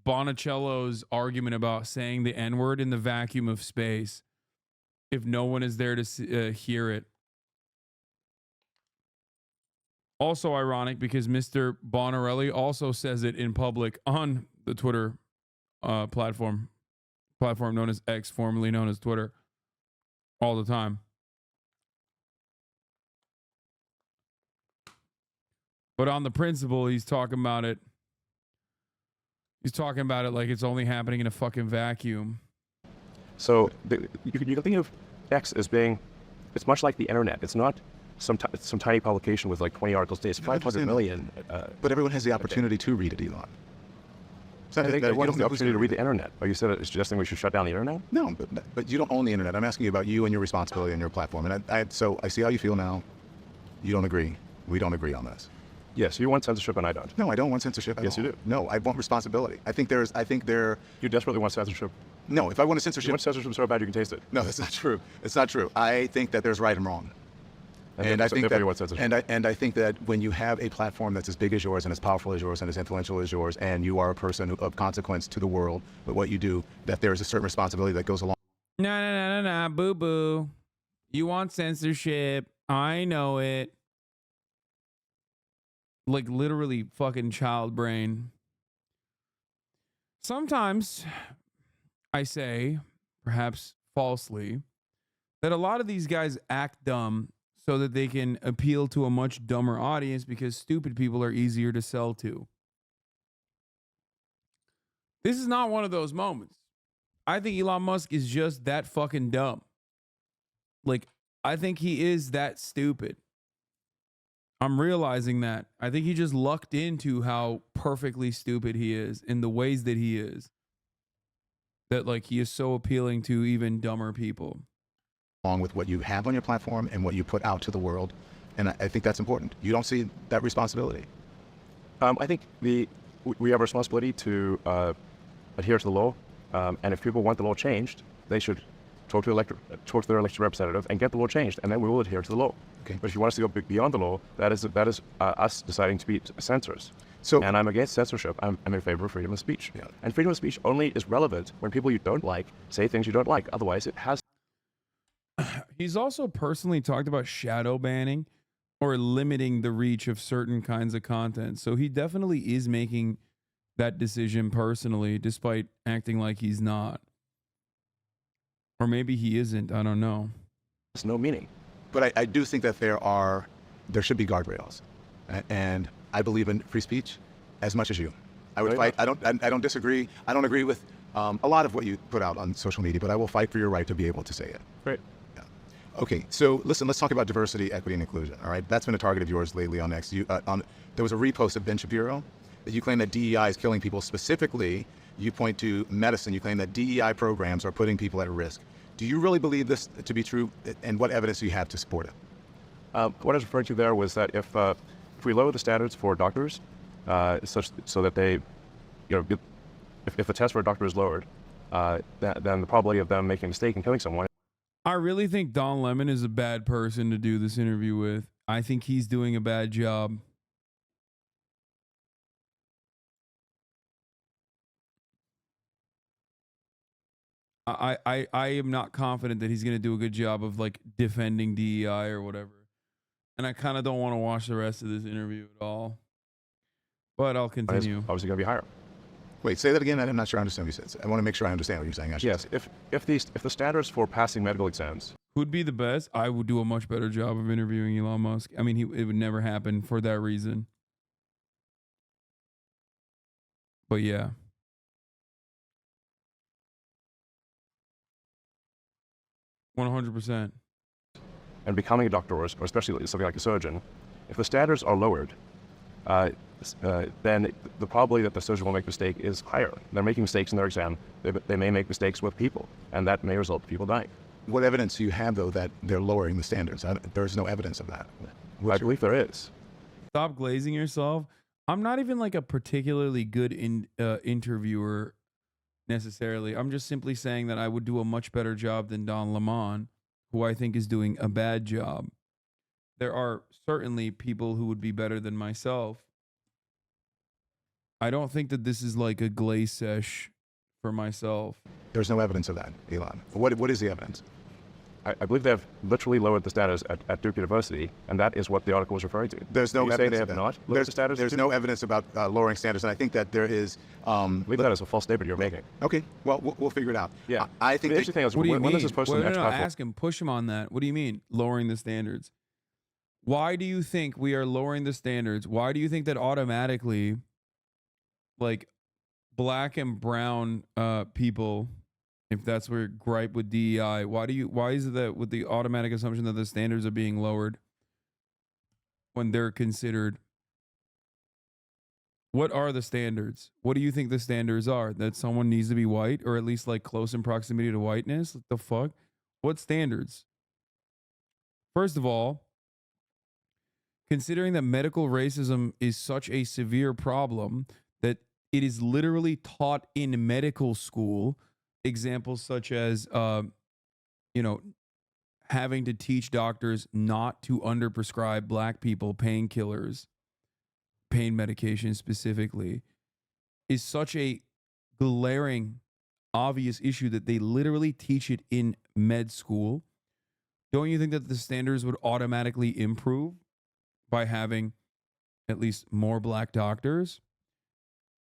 Bonicello's argument about saying the N-word in the vacuum of space if no one is there to hear it. Also ironic because Mr. Bonarelli also says it in public on the Twitter platform known as X, formerly known as Twitter, all the time. But on the principle, he's talking about it. He's talking about it like it's only happening in a fucking vacuum. So you can think of X as being, it's much like the internet. It's not some tiny publication with like 20 articles a day. It's 500 million. But everyone has the opportunity to read it, Elon. I think everyone has the opportunity to read the internet. Are you suggesting we should shut down the internet? No, but you don't own the internet. I'm asking you about you and your responsibility on your platform. And so I see how you feel now. You don't agree. We don't agree on this. Yes, you want censorship and I don't. No, I don't want censorship at all. Yes, you do. No, I want responsibility. You desperately want censorship. No, if I want a censorship. You want censorship so bad you can taste it. No, that's not true. It's not true. I think that there's right and wrong. And I think that when you have a platform that's as big as yours and as powerful as yours and as influential as yours, and you are a person of consequence to the world with what you do, that there is a certain responsibility that goes along. Nah, boo boo. You want censorship. I know it. Like literally fucking child brain. Sometimes I say, perhaps falsely, that a lot of these guys act dumb so that they can appeal to a much dumber audience because stupid people are easier to sell to. This is not one of those moments. I think Elon Musk is just that fucking dumb. Like, I think he is that stupid. I'm realizing that. I think he just lucked into how perfectly stupid he is in the ways that he is. That, like, he is so appealing to even dumber people. Along with what you have on your platform and what you put out to the world. And I think that's important. You don't see that responsibility. I think we have a responsibility to adhere to the law. And if people want the law changed, they should talk to their elected representative and get the law changed, and then we will adhere to the law. Okay. But if you want us to go beyond the law, that is us deciding to be censors. So, and I'm against censorship. I'm in favor of freedom of speech. Yeah. And freedom of speech only is relevant when people you don't like say things you don't like. Otherwise, it has. He's also personally talked about shadow banning or limiting the reach of certain kinds of content. So he definitely is making that decision personally, despite acting like he's not. Or maybe he isn't. I don't know. There's no meaning. But I do think that there should be guardrails. And I believe in free speech as much as you. I would fight. I don't disagree. I don't agree with a lot of what you put out on social media, but I will fight for your right to be able to say it. Great. Yeah. Okay, so listen, let's talk about diversity, equity, and inclusion. All right, that's been a target of yours lately on X. There was a repost of Ben Shapiro that you claim that DEI is killing people. Specifically, you point to medicine. You claim that DEI programs are putting people at risk. Do you really believe this to be true, and what evidence do you have to support it? What I was referring to there was that if we lower the standards for doctors, so that they, if the test for a doctor is lowered, then the probability of them making a mistake and killing someone. I really think Don Lemon is a bad person to do this interview with. I think he's doing a bad job. I am not confident that he's going to do a good job of like defending DEI or whatever. And I kind of don't want to watch the rest of this interview at all. But I'll continue. Obviously going to be higher. Wait, say that again. I'm not sure I understand what you said. I want to make sure I understand what you're saying. Yes, if the standards for passing medical exams. Who'd be the best? I would do a much better job of interviewing Elon Musk. I mean, it would never happen for that reason. But yeah. $100%. And becoming a doctor, or especially something like a surgeon, if the standards are lowered, then the probability that the students will make a mistake is higher. They're making mistakes in their exam. They may make mistakes with people, and that may result in people dying. What evidence do you have, though, that they're lowering the standards? There's no evidence of that. I believe there is. Stop glazing yourself. I'm not even like a particularly good interviewer necessarily. I'm just simply saying that I would do a much better job than Don Lemon, who I think is doing a bad job. There are certainly people who would be better than myself. I don't think that this is like a glaze sesh for myself. There's no evidence of that, Elon. What is the evidence? I believe they have literally lowered the status at Duke University, and that is what the article was referring to. There's no you evidence. Say they have not lowered the status? There's no evidence about lowering standards, and I think that there is. I believe that is a false statement you're making. Okay, well, we'll figure it out. Yeah. I think the interesting thing is, what do you when mean? this is posted on the no, platform, ask him, push him on that. What do you mean, lowering the standards? Why do you think we are lowering the standards? Why do you think that automatically, like, black and brown people, if that's where gripe with DEI, why is it that with the automatic assumption that the standards are being lowered when they're considered? What are the standards? What do you think the standards are? That someone needs to be white, or at least like close in proximity to whiteness? What the fuck? What standards? First of all, considering that medical racism is such a severe problem that it is literally taught in medical school, examples such as, having to teach doctors not to underprescribe black people painkillers, pain medication specifically, is such a glaring, obvious issue that they literally teach it in med school. Don't you think that the standards would automatically improve by having at least more black doctors?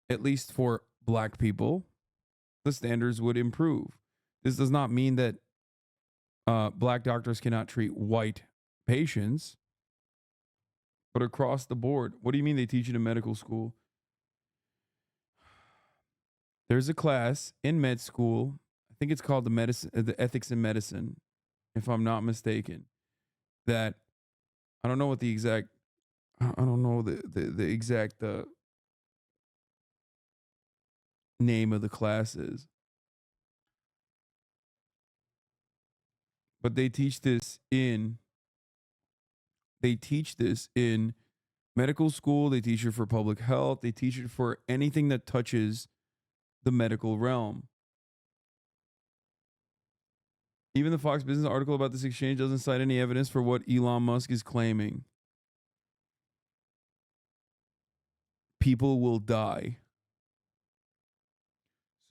At least for black people, the standards would improve. This does not mean that black doctors cannot treat white patients, but across the board. What do you mean they teach it in medical school? There's a class in med school. I think it's called the ethics in medicine, if I'm not mistaken. That I don't know what the exact. I don't know the exact name of the class is. But they teach this in medical school, they teach it for public health, they teach it for anything that touches the medical realm. Even the Fox Business article about this exchange doesn't cite any evidence for what Elon Musk is claiming. People will die.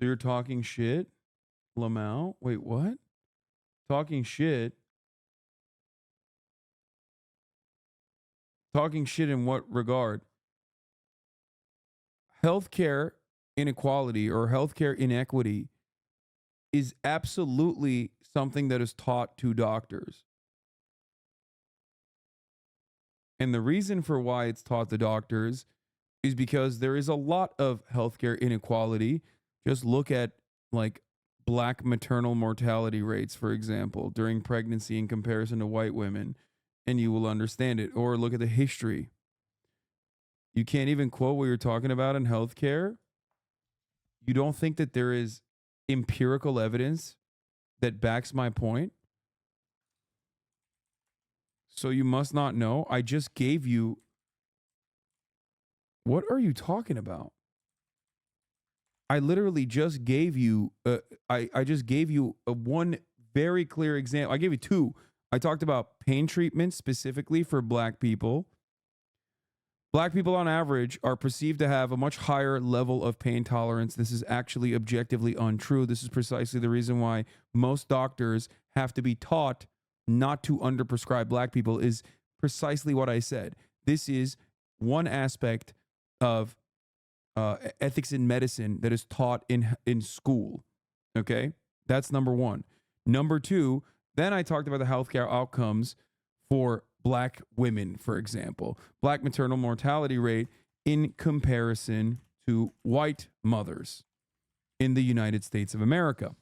So you're talking shit, Lamau? Wait, what? Talking shit? Talking shit in what regard? Healthcare inequality or healthcare inequity is absolutely something that is taught to doctors. And the reason for why it's taught to doctors is because there is a lot of healthcare inequality. Just look at like black maternal mortality rates, for example, during pregnancy in comparison to white women, and you will understand it. Or look at the history. You can't even quote what you're talking about in healthcare. You don't think that there is empirical evidence that backs my point? So you must not know. I just gave you. What are you talking about? I literally just gave you. I just gave you one very clear example. I gave you two. I talked about pain treatment specifically for black people. Black people on average are perceived to have a much higher level of pain tolerance. This is actually objectively untrue. This is precisely the reason why most doctors have to be taught not to underprescribe black people, is precisely what I said. This is one aspect of ethics in medicine that is taught in school. Okay? That's number one. Number two, then I talked about the healthcare outcomes for black women, for example. Black maternal mortality rate in comparison to white mothers in the United States of America.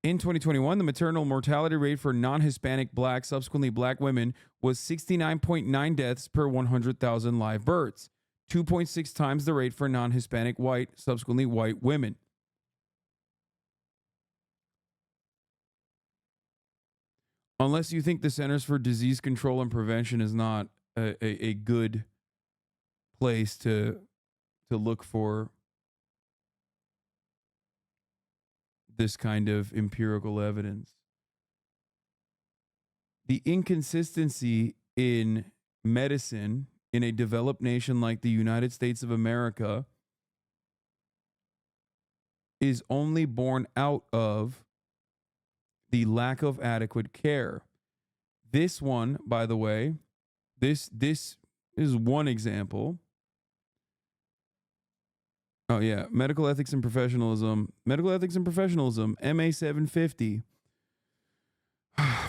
In 2021, the maternal mortality rate for non-Hispanic black, subsequently black women, was 69.9 deaths per 100,000 live births, 2.6 times the rate for non-Hispanic white, subsequently white women. Unless you think the Centers for Disease Control and Prevention is not a good place to look for this kind of empirical evidence. The inconsistency in medicine in a developed nation like the United States of America is only born out of the lack of adequate care. This one, by the way, this is one example. Oh yeah, medical ethics and professionalism. Medical ethics and professionalism, MA 750.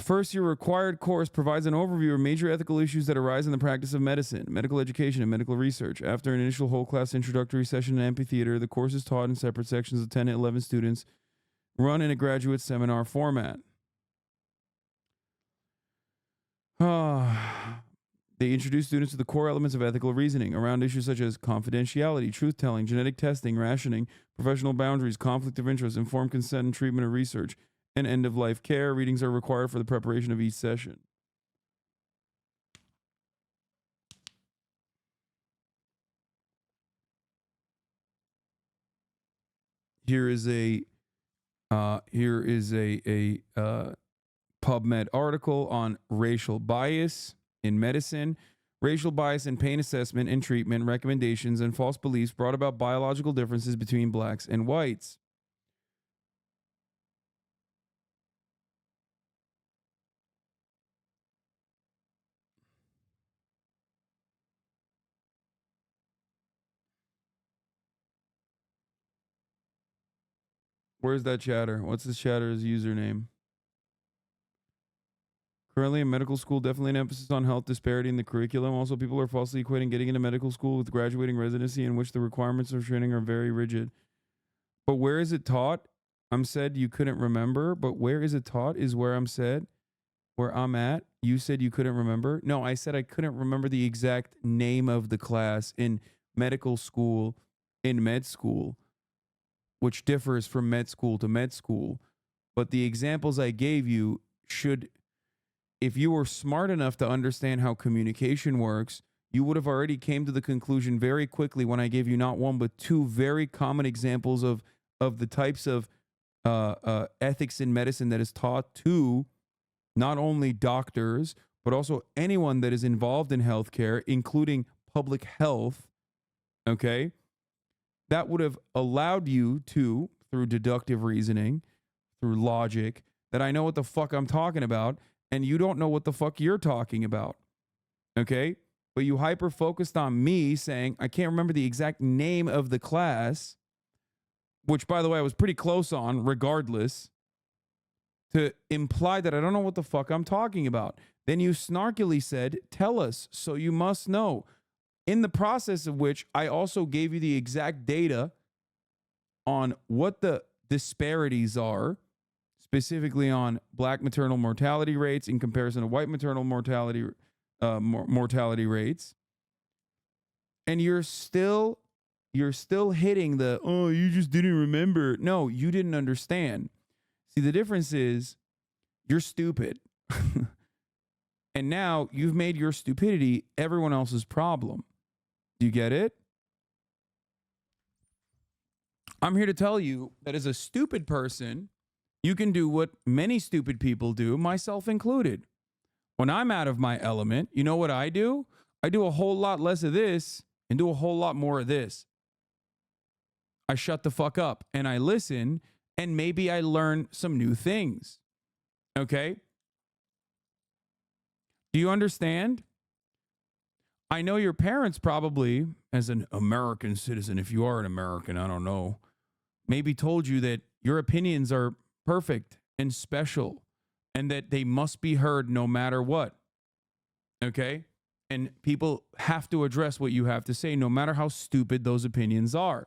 First year required course provides an overview of major ethical issues that arise in the practice of medicine, medical education, and medical research. After an initial whole class introductory session in amphitheater, the course is taught in separate sections of 10 to 11 students, run in a graduate seminar format. They introduce students to the core elements of ethical reasoning around issues such as confidentiality, truth-telling, genetic testing, rationing, professional boundaries, conflict of interest, informed consent and treatment of research, and end-of-life care. Readings are required for the preparation of each session. Here is a PubMed article on racial bias in medicine. Racial bias in pain assessment and treatment recommendations and false beliefs brought about biological differences between blacks and whites. Where's that chatter? What's this chatter's username? Currently in medical school, definitely an emphasis on health disparity in the curriculum. Also, people are falsely equating getting into medical school with graduating residency, in which the requirements of training are very rigid. But where is it taught? I'm said you couldn't remember, but where is it taught is where I'm said, where I'm at. You said you couldn't remember. No, I said I couldn't remember the exact name of the class in medical school, in med school, which differs from med school to med school. But the examples I gave you should, if you were smart enough to understand how communication works, you would have already came to the conclusion very quickly when I gave you not one, but two very common examples of the types of ethics in medicine that is taught to not only doctors, but also anyone that is involved in healthcare, including public health, okay? That would have allowed you to, through deductive reasoning, through logic, that I know what the fuck I'm talking about, and you don't know what the fuck you're talking about, okay? But you hyper-focused on me saying, I can't remember the exact name of the class, which, by the way, I was pretty close on, regardless, to imply that I don't know what the fuck I'm talking about. Then you snarkily said, tell us, so you must know. In the process of which I also gave you the exact data on what the disparities are, specifically on black maternal mortality rates in comparison to white maternal mortality rates. And you're still hitting the, oh, you just didn't remember. No, you didn't understand. See, the difference is you're stupid. And now you've made your stupidity everyone else's problem. Do you get it? I'm here to tell you that as a stupid person, you can do what many stupid people do, myself included. When I'm out of my element, you know what I do? I do a whole lot less of this and do a whole lot more of this. I shut the fuck up and I listen, and maybe I learn some new things. Okay? Do you understand? I know your parents probably, as an American citizen, if you are an American, I don't know, maybe told you that your opinions are perfect and special and that they must be heard no matter what. Okay? And people have to address what you have to say no matter how stupid those opinions are.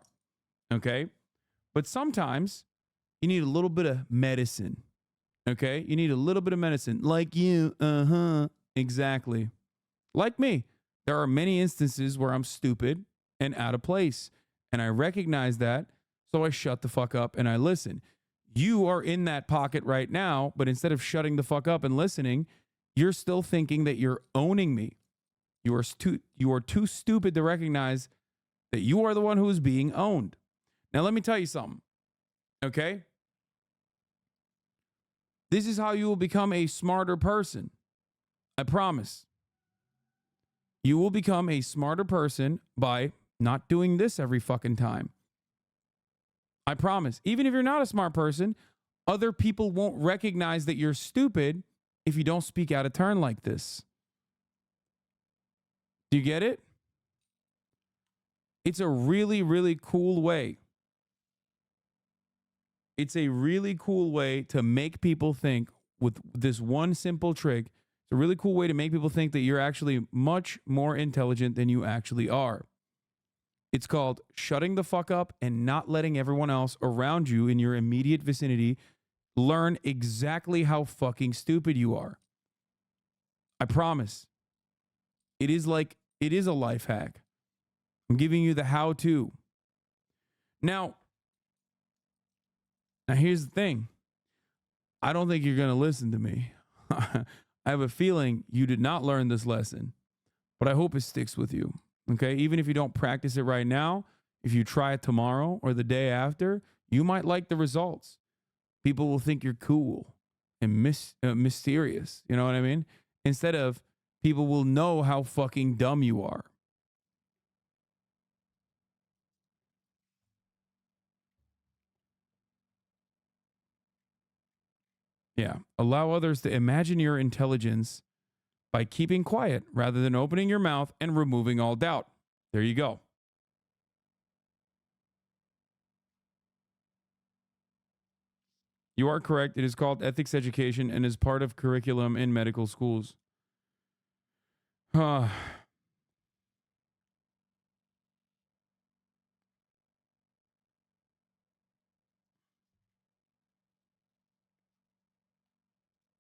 Okay? But sometimes You need a little bit of medicine. Okay? You need a little bit of medicine. Like you. Exactly. Like me. There are many instances where I'm stupid and out of place. And I recognize that. So I shut the fuck up and I listen. You are in that pocket right now, but instead of shutting the fuck up and listening, you're still thinking that you're owning me. You are too stupid to recognize that you are the one who is being owned. Now, let me tell you something. Okay? This is how you will become a smarter person. I promise. You will become a smarter person by not doing this every fucking time. I promise. Even if you're not a smart person, other people won't recognize that you're stupid if you don't speak out of turn like this. Do you get it? It's a really, really cool way. It's a really cool way to make people think with this one simple trick. It's a really cool way to make people think that you're actually much more intelligent than you actually are. It's called shutting the fuck up and not letting everyone else around you in your immediate vicinity learn exactly how fucking stupid you are. I promise. It is a life hack. I'm giving you the how-to. Now here's the thing. I don't think you're going to listen to me. I have a feeling you did not learn this lesson, but I hope it sticks with you. Okay? Even if you don't practice it right now, if you try it tomorrow or the day after, you might like the results. People will think you're cool and mysterious. You know what I mean? Instead of people will know how fucking dumb you are. Yeah. Allow others to imagine your intelligence by keeping quiet rather than opening your mouth and removing all doubt. There you go. You are correct. It is called ethics education and is part of curriculum in medical schools.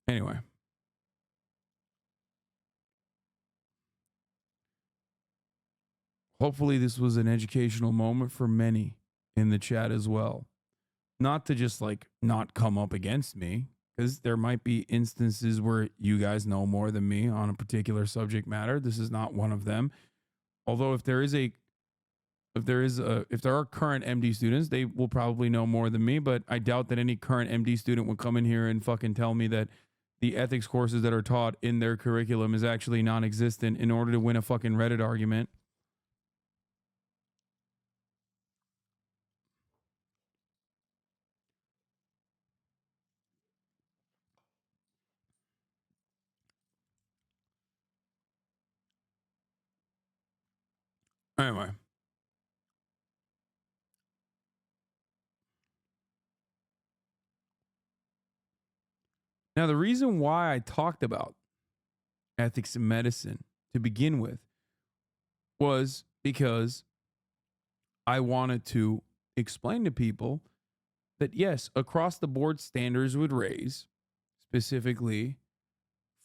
Anyway. Hopefully this was an educational moment for many in the chat as well. Not to just not come up against me, because there might be instances where you guys know more than me on a particular subject matter. This is not one of them. Although if there are current MD students, they will probably know more than me, but I doubt that any current MD student would come in here and fucking tell me that the ethics courses that are taught in their curriculum is actually non-existent in order to win a fucking Reddit argument. Anyway. Now, the reason why I talked about ethics in medicine to begin with was because I wanted to explain to people that, yes, across the board standards would raise, specifically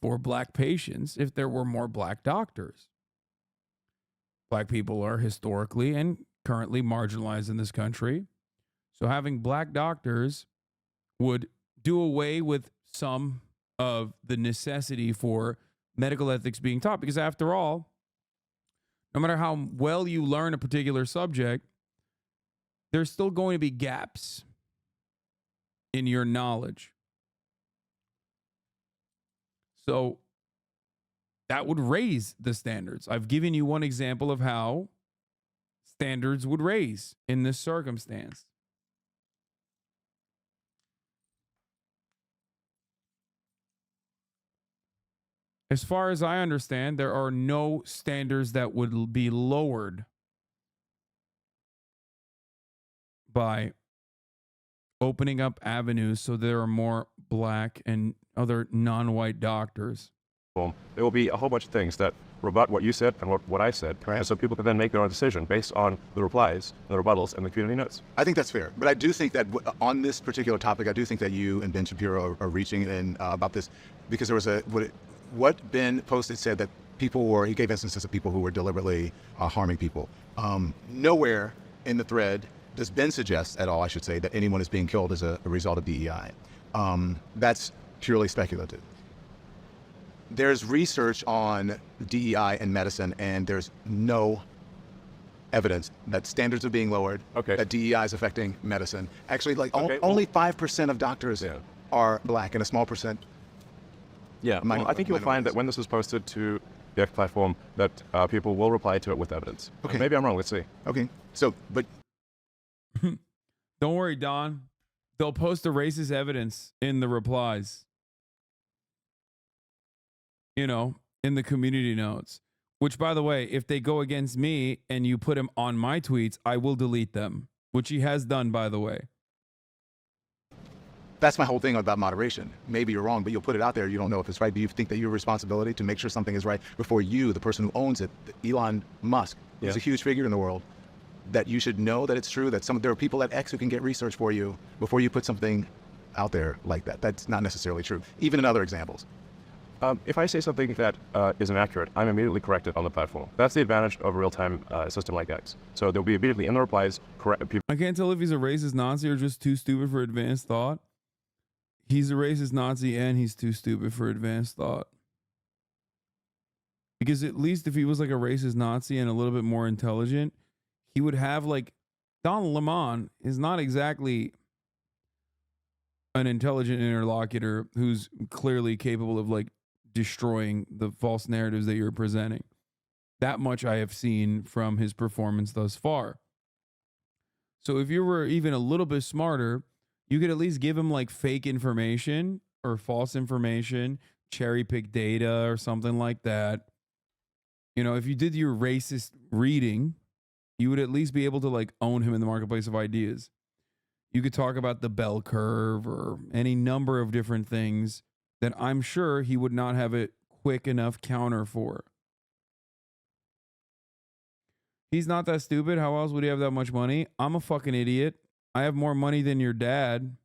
for black patients, if there were more black doctors. Black people are historically and currently marginalized in this country. So having black doctors would do away with some of the necessity for medical ethics being taught. Because after all, no matter how well you learn a particular subject, there's still going to be gaps in your knowledge. So that would raise the standards. I've given you one example of how standards would raise in this circumstance. As far as I understand, there are no standards that would be lowered by opening up avenues so there are more black and other non-white doctors. There will be a whole bunch of things that rebut what you said and what I said, and so people can then make their own decision based on the replies, the rebuttals, and the community notes. I think that's fair, but I do think that on this particular topic, I do think that you and Ben Shapiro are reaching in about this, because there was what Ben posted said that he gave instances of people who were deliberately harming people. Nowhere in the thread does Ben suggest at all, I should say, that anyone is being killed as a result of DEI. That's purely speculative. There's research on DEI in medicine, and there's no evidence that standards are being lowered, that DEI is affecting medicine. Actually, only 5% of doctors are black, and a small percent. Yeah, well, I think you'll find that when this is posted to the X platform, that people will reply to it with evidence. Okay. Maybe I'm wrong. Let's see. Okay. So, but Don't worry, Don. They'll post the racist evidence in the replies. You know, in the community notes. Which, by the way, if they go against me and you put them on my tweets, I will delete them. Which he has done, by the way. that's my whole thing about moderation. Maybe you're wrong, but you'll put it out there. You don't know if it's right. Do you think that your responsibility to make sure something is right before you, the person who owns it, Elon Musk, who's a huge figure in the world, that you should know that it's true, that there are people at X who can get research for you before you put something out there like that? That's not necessarily true, even in other examples. If I say something that is inaccurate, I'm immediately corrected on the platform. That's the advantage of a real-time system like X. So there'll be immediately in the replies, I can't tell if he's a racist Nazi or just too stupid for advanced thought. He's a racist Nazi and he's too stupid for advanced thought. Because at least if he was like a racist Nazi and a little bit more intelligent, he would have like Don Lemon is not exactly an intelligent interlocutor who's clearly capable of like destroying the false narratives that you're presenting. That much I have seen from his performance thus far. So if you were even a little bit smarter, you could at least give him like fake information or false information, cherry pick data or something like that. You know, if you did your racist reading, you would at least be able to like own him in the marketplace of ideas. You could talk about the bell curve or any number of different things that I'm sure he would not have a quick enough counter for. He's not that stupid. How else would he have that much money? I'm a fucking idiot. I have more money than your dad.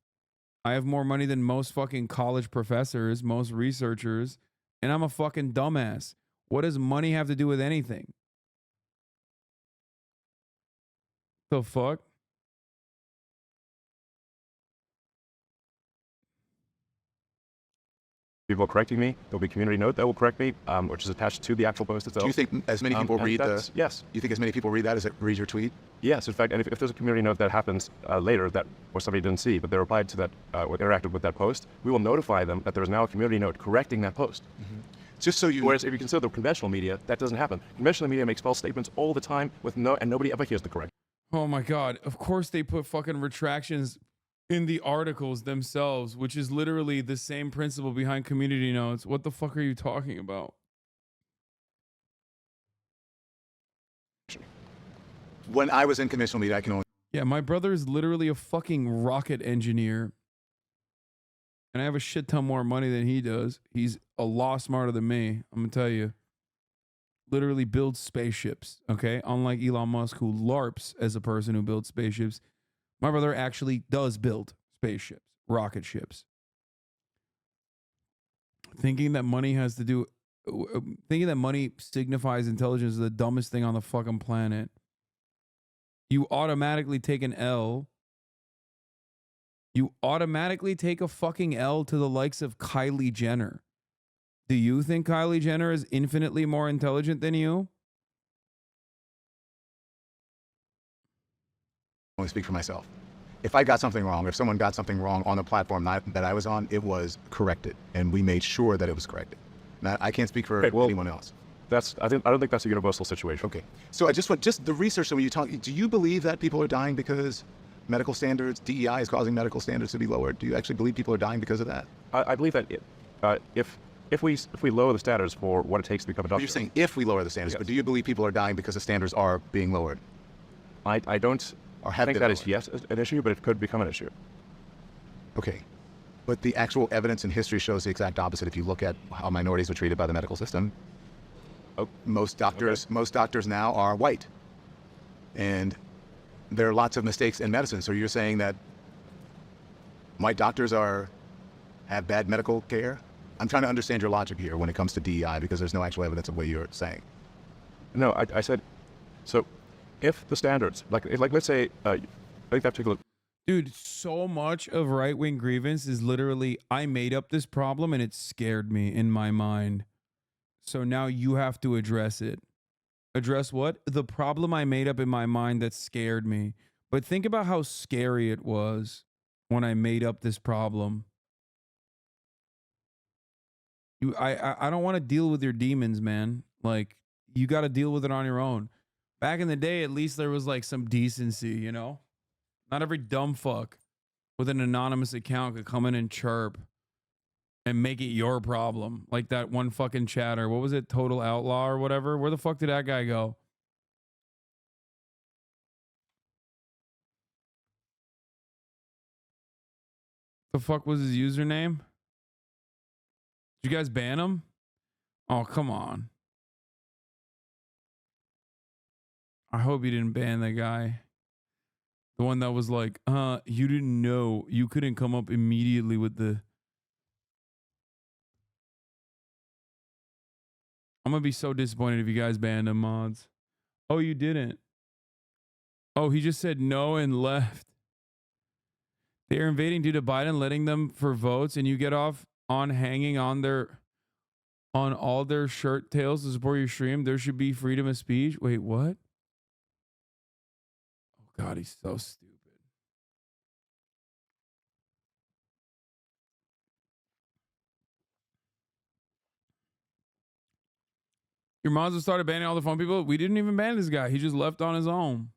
I have more money than most fucking college professors, most researchers, and I'm a fucking dumbass. What does money have to do with anything? The fuck? people correcting me. There'll be a community note that will correct me, which is attached to the actual post itself. Do you think as many people read Yes. You think as many people read that as it reads your tweet? Yes, in fact, and if there's a community note that happens later that or somebody didn't see, but they replied to that, or interacted with that post, we will notify them that there is now a community note correcting that post. Mm-hmm. Just so you. Whereas if you consider the conventional media, that doesn't happen. Conventional media makes false statements all the time and nobody ever hears the correct. Oh my God. Of course they put fucking retractions in the articles themselves, which is literally the same principle behind community notes. What the fuck are you talking about? When I was in conventional media, I can only. Yeah, my brother is literally a fucking rocket engineer. And I have a shit ton more money than he does. He's a lot smarter than me. I'm going to tell you. Literally builds spaceships, okay? Unlike Elon Musk, who LARPs as a person who builds spaceships. My brother actually does build spaceships, rocket ships. Thinking that money signifies intelligence is the dumbest thing on the fucking planet. You automatically take an L. You automatically take a fucking L to the likes of Kylie Jenner. Do you think Kylie Jenner is infinitely more intelligent than you? Only speak for myself. If I got something wrong, if someone got something wrong on the platform that I was on, it was corrected, and we made sure that it was corrected. Now, I can't speak for anyone else. I don't think that's a universal situation. Okay. So I just the research. So when you talk, do you believe that people are dying because medical standards, DEI is causing medical standards to be lowered? Do you actually believe people are dying because of that? I believe that if we lower the standards for what it takes to become a doctor. You're saying if we lower the standards, but do you believe people are dying because the standards are being lowered? I don't think that is yet an issue, but it could become an issue. Okay. But the actual evidence in history shows the exact opposite if you look at how minorities were treated by the medical system. most doctors now are white, and there are lots of mistakes in medicine. So you're saying that white doctors have bad medical care? I'm trying to understand your logic here when it comes to DEI, because there's no actual evidence of what you're saying. No, I said, so if the standards, like let's say, I think that particular. Dude, so much of right-wing grievance is literally, I made up this problem and it scared me in my mind. So now you have to address it. Address what? The problem I made up in my mind that scared me. But think about how scary it was when I made up this problem. I don't want to deal with your demons, man. Like, you got to deal with it on your own. Back in the day, at least there was like some decency, you know? Not every dumb fuck with an anonymous account could come in and chirp and make it your problem. Like that one fucking chatter. What was it? Total Outlaw or whatever? Where the fuck did that guy go? The fuck was his username? Did you guys ban him? Oh, come on. I hope you didn't ban that guy. The one that was like, you didn't know. You couldn't come up immediately with the... I'm going to be so disappointed if you guys banned him, mods. Oh, you didn't. Oh, he just said no and left. They're invading due to Biden letting them for votes, and you get off on hanging on all their shirt tails to support your stream. There should be freedom of speech. Wait, what? Oh God, he's so stupid. Your mods have started banning all the phone people. We didn't even ban this guy. He just left on his own.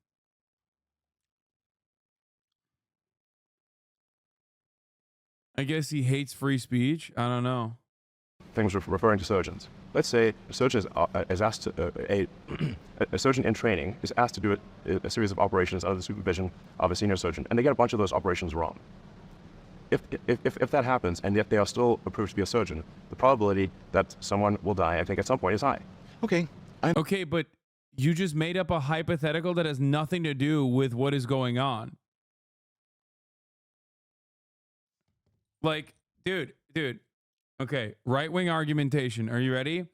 I guess he hates free speech. I don't know. Things referring to surgeons. Let's say a surgeon is asked to, a surgeon in training is asked to do a series of operations under the supervision of a senior surgeon, and they get a bunch of those operations wrong. If that happens, and if they are still approved to be a surgeon, the probability that someone will die, I think, at some point is high. Okay. Okay, but you just made up a hypothetical that has nothing to do with what is going on. Like, dude. Okay, right-wing argumentation. Are you ready?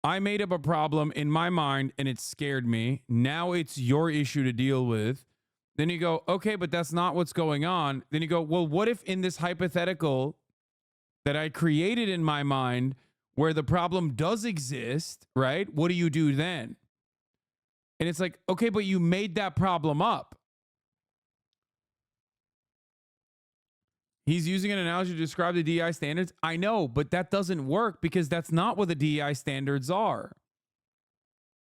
I made up a problem in my mind and it scared me. Now it's your issue to deal with. Then you go, okay, but that's not what's going on. Then you go, well, what if in this hypothetical that I created in my mind where the problem does exist, right? What do you do then? And it's like, okay, but you made that problem up. He's using an analogy to describe the DEI standards. I know, but that doesn't work because that's not what the DEI standards are.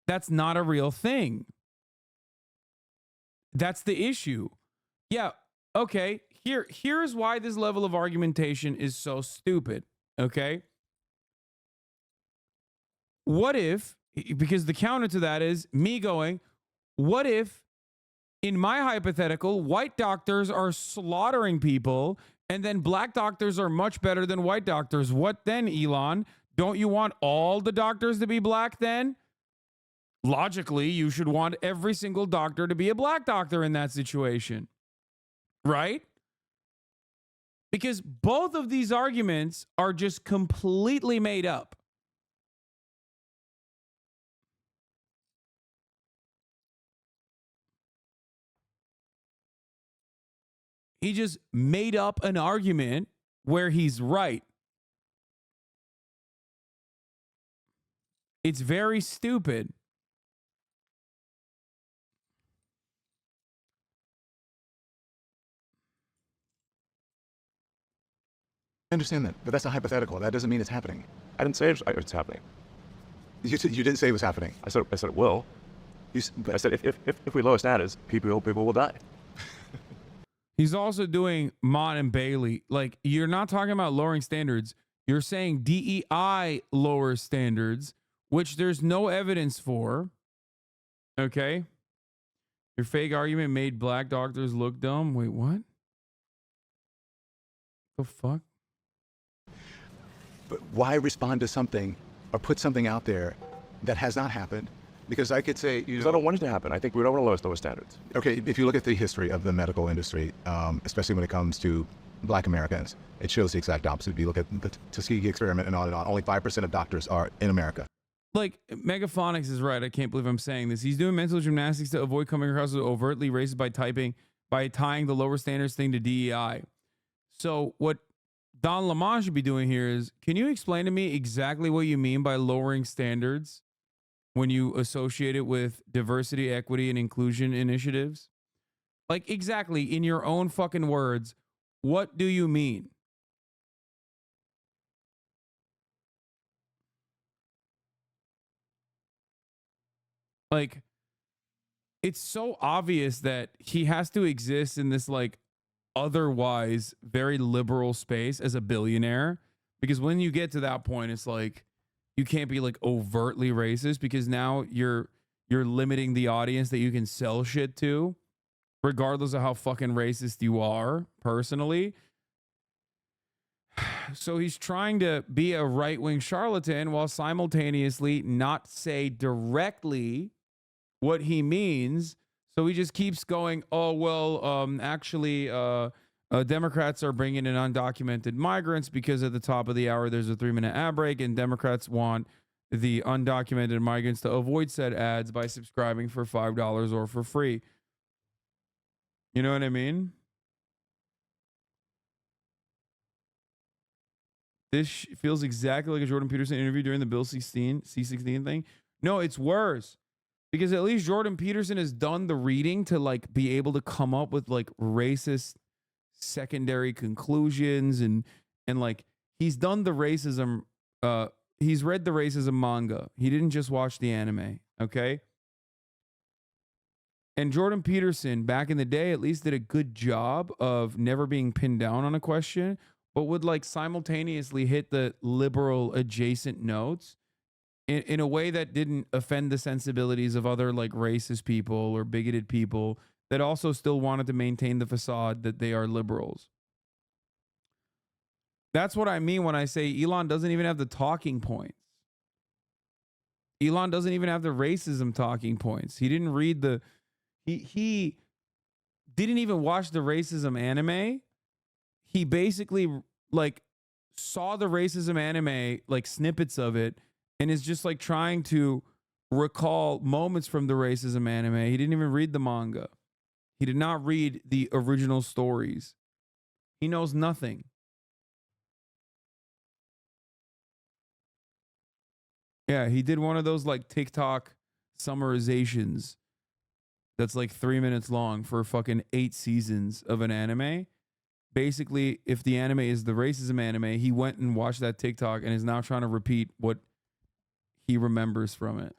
That's not a real thing. That's the issue. Yeah, okay. Here's why this level of argumentation is so stupid, okay? What if, because the counter to that is me going, what if in my hypothetical, white doctors are slaughtering people and then black doctors are much better than white doctors? What then, Elon? Don't you want all the doctors to be black then? Logically, you should want every single doctor to be a black doctor in that situation, right? Because both of these arguments are just completely made up. He just made up an argument where he's right. It's very stupid. I understand that, but that's a hypothetical. That doesn't mean it's happening. I didn't say it's happening. You didn't say it was happening. I said it will. I said if we lower standards, people will die. He's also doing Mon and Bailey. Like, you're not talking about lowering standards. You're saying DEI lowers standards, which there's no evidence for. Okay? Your fake argument made black doctors look dumb. Wait, what? The fuck? But why respond to something or put something out there That has not happened. Because I could say, Because I don't want it to happen. I think we don't want to lower those standards. okay, if you look at the history of the medical industry, especially when it comes to Black Americans, it shows the exact opposite. If you look at the Tuskegee experiment and on, only 5% of doctors are in America. Like, Megaphonics is right. I can't believe I'm saying this. He's doing mental gymnastics to avoid coming across as overtly racist by tying the lower standards thing to DEI. So what Don Lemon should be doing here is, can you explain to me exactly what you mean by lowering standards when you associate it with diversity, equity, and inclusion initiatives? Like, exactly, in your own fucking words, what do you mean? Like, it's so obvious that he has to exist in this, like, otherwise very liberal space as a billionaire, because when you get to that point, it's like you can't be like overtly racist, because now you're limiting the audience that you can sell shit to, regardless of how fucking racist you are personally. So he's trying to be a right-wing charlatan while simultaneously not say directly what he means. So he just keeps going, oh, well, actually, Democrats are bringing in undocumented migrants because at the top of the hour, there's a 3-minute ad break, and Democrats want the undocumented migrants to avoid said ads by subscribing for $5 or for free. You know what I mean? This feels exactly like a Jordan Peterson interview during the Bill C-16 thing. No, it's worse. Because at least Jordan Peterson has done the reading to like be able to come up with like racist secondary conclusions, and like he's done the racism, he's read the racism manga. He didn't just watch the anime, okay? And Jordan Peterson back in the day at least did a good job of never being pinned down on a question, but would like simultaneously hit the liberal adjacent notes in a way that didn't offend the sensibilities of other like racist people or bigoted people that also still wanted to maintain the facade that they are liberals. That's what I mean when I say Elon doesn't even have the talking points. Elon doesn't even have the racism talking points. He didn't read the he didn't even watch the racism anime. He basically like saw the racism anime, like snippets of it, and is just like trying to recall moments from the racism anime. He didn't even read the manga. He did not read the original stories. He knows nothing. Yeah, he did one of those like TikTok summarizations that's like 3 minutes long for fucking 8 seasons of an anime. Basically, if the anime is the racism anime, he went and watched that TikTok and is now trying to repeat what he remembers from it.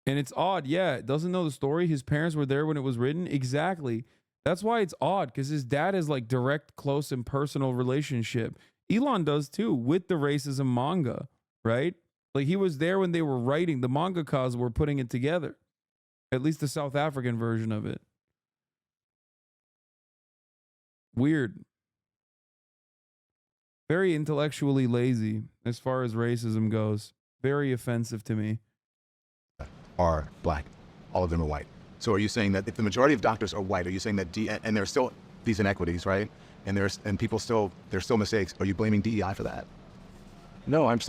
And it's odd. Yeah, doesn't know the story. His parents were there when it was written. Exactly. That's why it's odd, because his dad is like direct, close, and personal relationship. Elon does too, with the racism manga, right? Like he was there when they were writing. The mangakas were putting it together. At least the South African version of it. Weird. Very intellectually lazy as far as racism goes. Very offensive to me. Are Black. All of them are white. So are you saying that if the majority of doctors are white, are you saying that and there's still these inequities, right? And there's still mistakes. Are you blaming DEI for that? No, I'm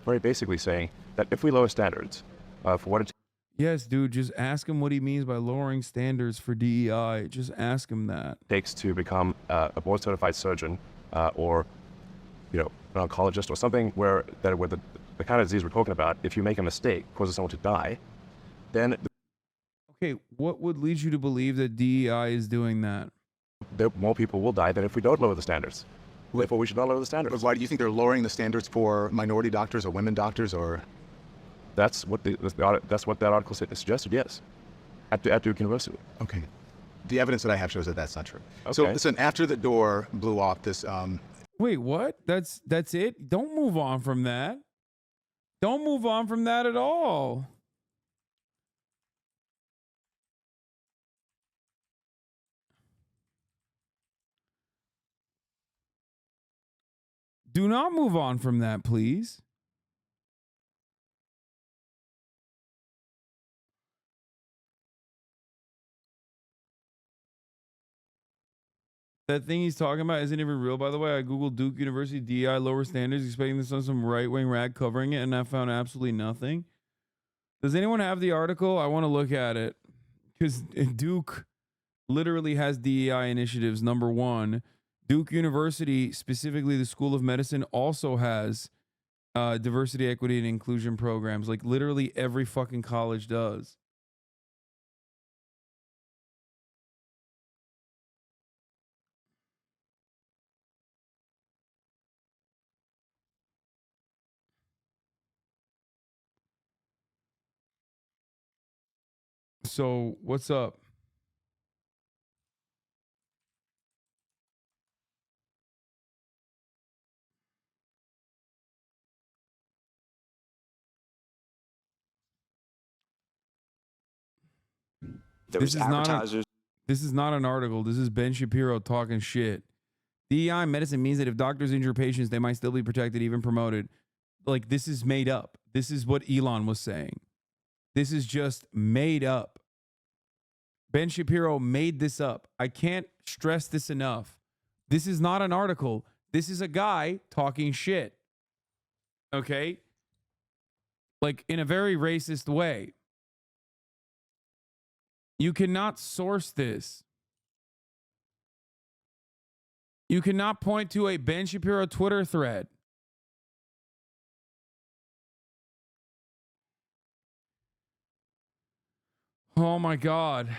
very basically saying that if we lower standards for what it Yes, dude, just ask him what he means by lowering standards for DEI. Just ask him that. takes to become a board-certified surgeon or, an oncologist or something where the kind of disease we're talking about, if you make a mistake, causes someone to die, then Okay, what would lead you to believe that DEI is doing that? more people will die than if we don't lower the standards. Therefore, we should not lower the But standards. why do you think they're lowering the standards for minority doctors or women doctors or? That's what that's what that article suggested. Yes, at Duke University. Okay. The evidence that I have shows that that's not true. So Okay. listen, after the door blew off this, Wait, what? That's it? Don't move on from that. Don't move on from that at all. Do not move on from that, please. That thing he's talking about isn't even real, by the way. I googled Duke University DEI lower standards, expecting this on some right-wing rag covering it, and I found absolutely nothing. Does anyone have the article? I want to look at it because Duke literally has DEI initiatives. Number one, Duke University, specifically the School of Medicine, also has diversity, equity, and inclusion programs. Like literally every fucking college does. So what's up? This is advertisers. This is not an article. This is Ben Shapiro talking shit. DEI medicine means that if doctors injure patients, they might still be protected, even promoted. Like, this is made up. This is what Elon was saying. This is just made up. Ben Shapiro made this up. I can't stress this enough. This is not an article. This is a guy talking shit. Okay? Like, in a very racist way. You cannot source this. You cannot point to a Ben Shapiro Twitter thread. Oh my God.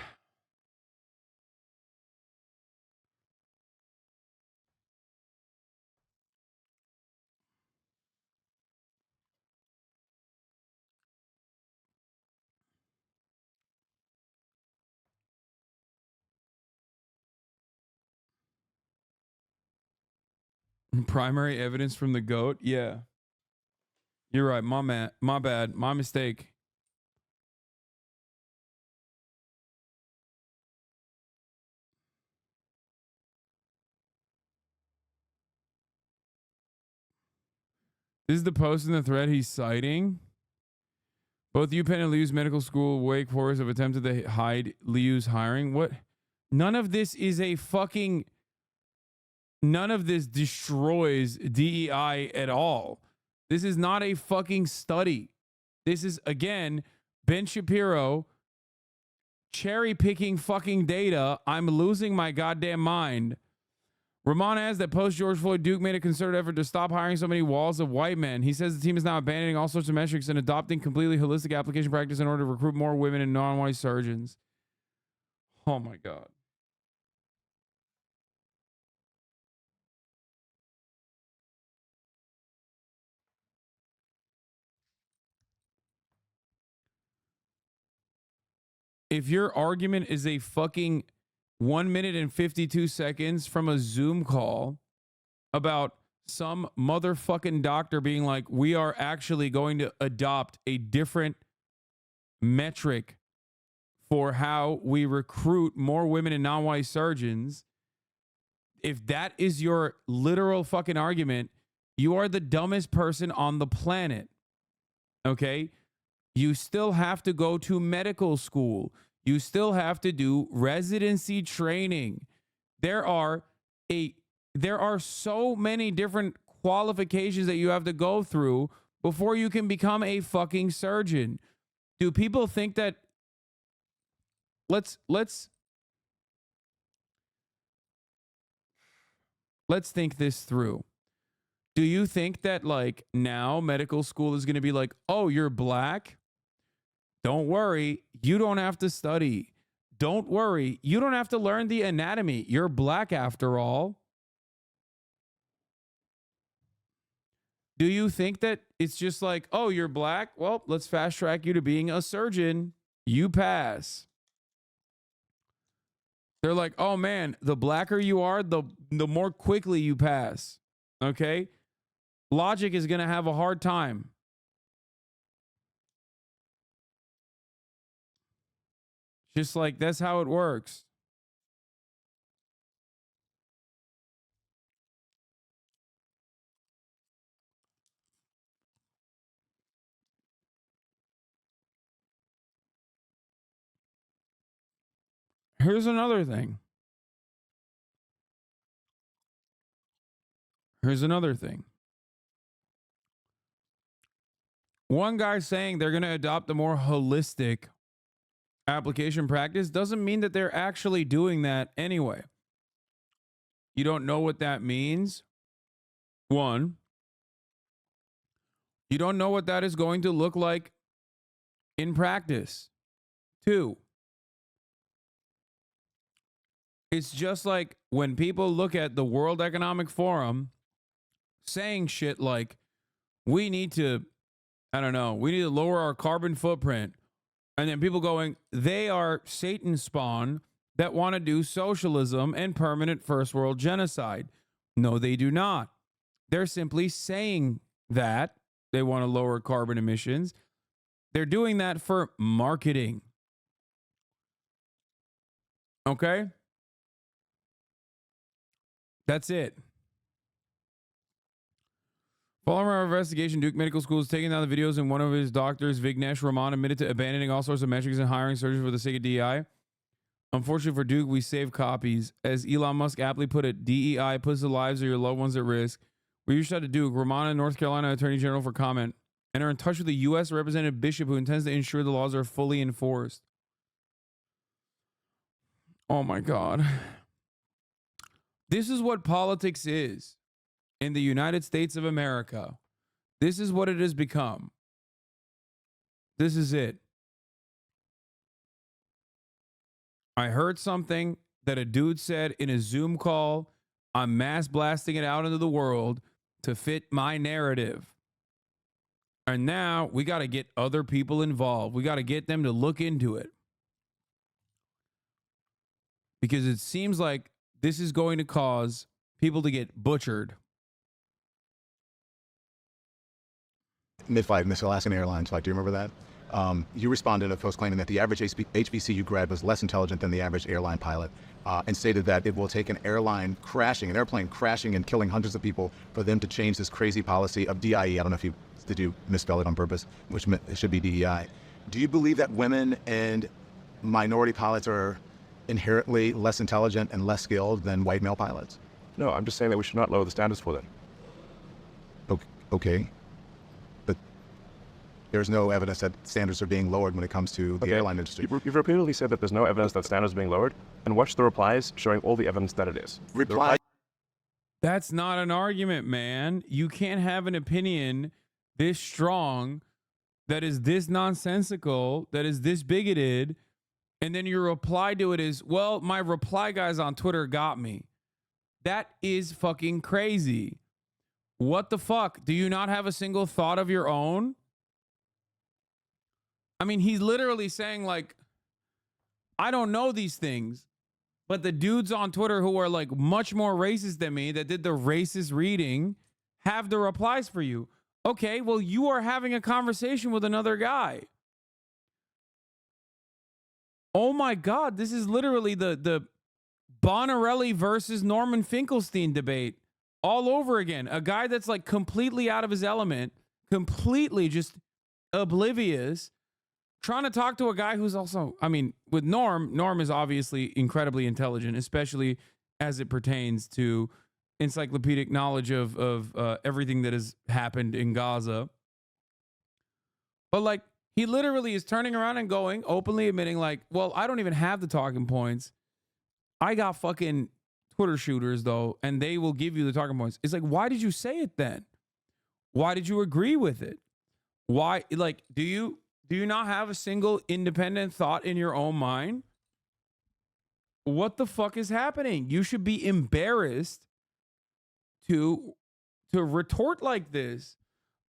Primary evidence from the goat? Yeah. You're right. My bad. My mistake. This is the post in the thread he's citing. Both UPenn and Liu's medical school, Wake Forest, have attempted to hide Liu's hiring. What? None of this is a fucking. None of this destroys DEI at all. This is not a fucking study. This is, again, Ben Shapiro cherry picking fucking data. I'm losing my goddamn mind. Ramon adds that post George Floyd, Duke made a concerted effort to stop hiring so many walls of white men. He says the team is now abandoning all sorts of metrics and adopting completely holistic application practice in order to recruit more women and non-white surgeons. Oh my God. If your argument is a fucking 1 minute and 52 seconds from a Zoom call about some motherfucking doctor being like, we are actually going to adopt a different metric for how we recruit more women and non-white surgeons. If that is your literal fucking argument, you are the dumbest person on the planet. Okay? You still have to go to medical school. You still have to do residency training. There are so many different qualifications that you have to go through before you can become a fucking surgeon. Do people think that let's think this through. Do you think that like now medical school is going to be like, "Oh, you're black? Don't worry, you don't have to study. Don't worry, you don't have to learn the anatomy. You're black after all." Do you think that it's just like, "Oh, you're black? Well, let's fast track you to being a surgeon. You pass." They're like, "Oh man, the blacker you are, the more quickly you pass." Okay? Logic is going to have a hard time. Just like that's how it works. Here's another thing. Here's another thing. One guy saying they're going to adopt a more holistic application practice doesn't mean that they're actually doing that anyway. You don't know what that means. One, you don't know what that is going to look like in practice. Two, it's just like when people look at the World Economic Forum saying shit like, we need to, I don't know, we need to lower our carbon footprint. And then people going, they are Satan spawn that want to do socialism and permanent first world genocide. No, they do not. They're simply saying that they want to lower carbon emissions. They're doing that for marketing. Okay? That's it. Following our investigation, Duke Medical School is taking down the videos, and one of his doctors, Vignesh Raman, admitted to abandoning all sorts of metrics and hiring surgeons for the sake of DEI. Unfortunately for Duke, we save copies. As Elon Musk aptly put it, DEI puts the lives of your loved ones at risk. We reached out to Duke, Raman, North Carolina Attorney General, for comment, and are in touch with the U.S. Representative Bishop, who intends to ensure the laws are fully enforced. Oh my God. This is what politics is in the United States of America. This is what it has become. This is it. I heard something that a dude said in a Zoom call. I'm mass blasting it out into the world to fit my narrative. And now we got to get other people involved. We got to get them to look into it. Because it seems like this is going to cause people to get butchered. Mid-flight, Miss Alaskan Airlines flight. Do you remember that? You responded to a post claiming that the average HBCU grad was less intelligent than the average airline pilot, and stated that it will take an airplane crashing and killing hundreds of people for them to change this crazy policy of DIE. I don't know if you did you misspell it on purpose, which it should be DEI. Do you believe that women and minority pilots are inherently less intelligent and less skilled than white male pilots? No, I'm just saying that we should not lower the standards for them. Okay. But there's no evidence that standards are being lowered when it comes to the airline industry. You've repeatedly said that there's no evidence that standards are being lowered, and watch the replies showing all the evidence that it is. That's not an argument, man. You can't have an opinion this strong, that is this nonsensical, that is this bigoted, and then your reply to it is, well, my reply guys on Twitter got me. That is fucking crazy. What the fuck? Do you not have a single thought of your own? I mean, he's literally saying, like, I don't know these things, but the dudes on Twitter who are like much more racist than me, that did the racist reading, have the replies for you. Okay, well, you are having a conversation with another guy. Oh my God, this is literally the Bonarelli versus Norman Finkelstein debate all over again. A guy that's like completely out of his element, completely just oblivious, trying to talk to a guy who's also, I mean, with Norm is obviously incredibly intelligent, especially as it pertains to encyclopedic knowledge of everything that has happened in Gaza. But like, he literally is turning around and going, openly admitting like, well, I don't even have the talking points. I got fucking Twitter shooters though, and they will give you the talking points. It's like, why did you say it then? Why did you agree with it? Why, like, do you not have a single independent thought in your own mind? What the fuck is happening? You should be embarrassed to retort like this.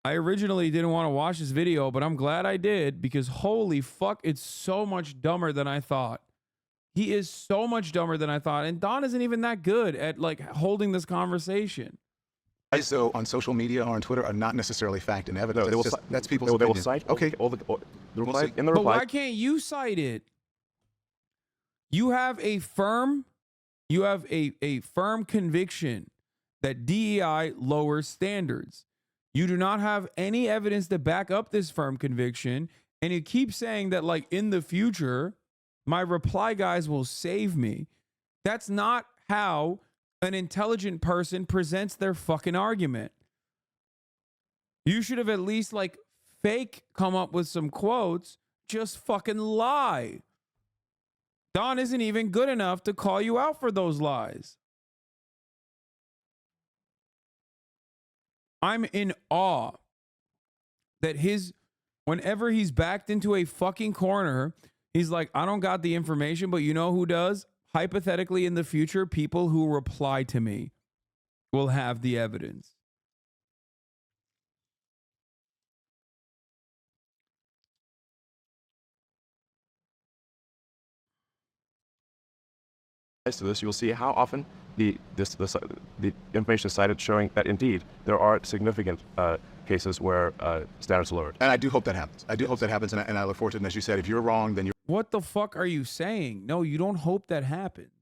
I originally didn't want to watch this video, but I'm glad I did, because holy fuck, it's so much dumber than I thought. He is so much dumber than I thought. And Don isn't even that good at like holding this conversation. So on social media or on Twitter are not necessarily fact and evidence. No, That's people's they will opinion. cite Okay. all the reply, in the But reply. why can't you cite it? You have a firm conviction that DEI lowers standards. You do not have any evidence to back up this firm conviction, and you keep saying that like in the future, my reply guys will save me. That's not how an intelligent person presents their fucking argument. You should have at least like fake come up with some quotes, just fucking lie. Don isn't even good enough to call you out for those lies. I'm in awe that whenever he's backed into a fucking corner, he's like, I don't got the information, but you know who does? Hypothetically, in the future, people who reply to me will have the evidence. To this, you'll see how often the information is cited showing that indeed there are significant cases where standards are lowered. And I do hope that happens. I do hope that happens, and I look forward to it. And as you said, if you're wrong, then you're... What the fuck are you saying? No, you don't hope that happens.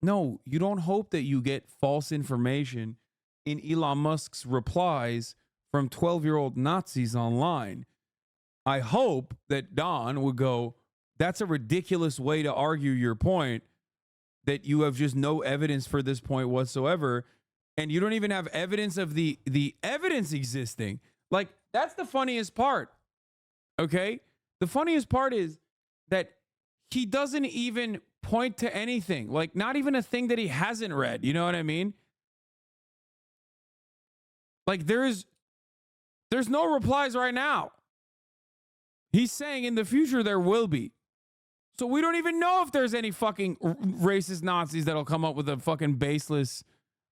No, you don't hope that you get false information in Elon Musk's replies from 12-year-old Nazis online. I hope that Don would go, that's a ridiculous way to argue your point, that you have just no evidence for this point whatsoever, and you don't even have evidence of the evidence existing. Like, that's the funniest part, okay? The funniest part is that he doesn't even point to anything, like not even a thing that he hasn't read. You know what I mean? Like there's no replies right now. He's saying in the future there will be. So we don't even know if there's any fucking racist Nazis that'll come up with a fucking baseless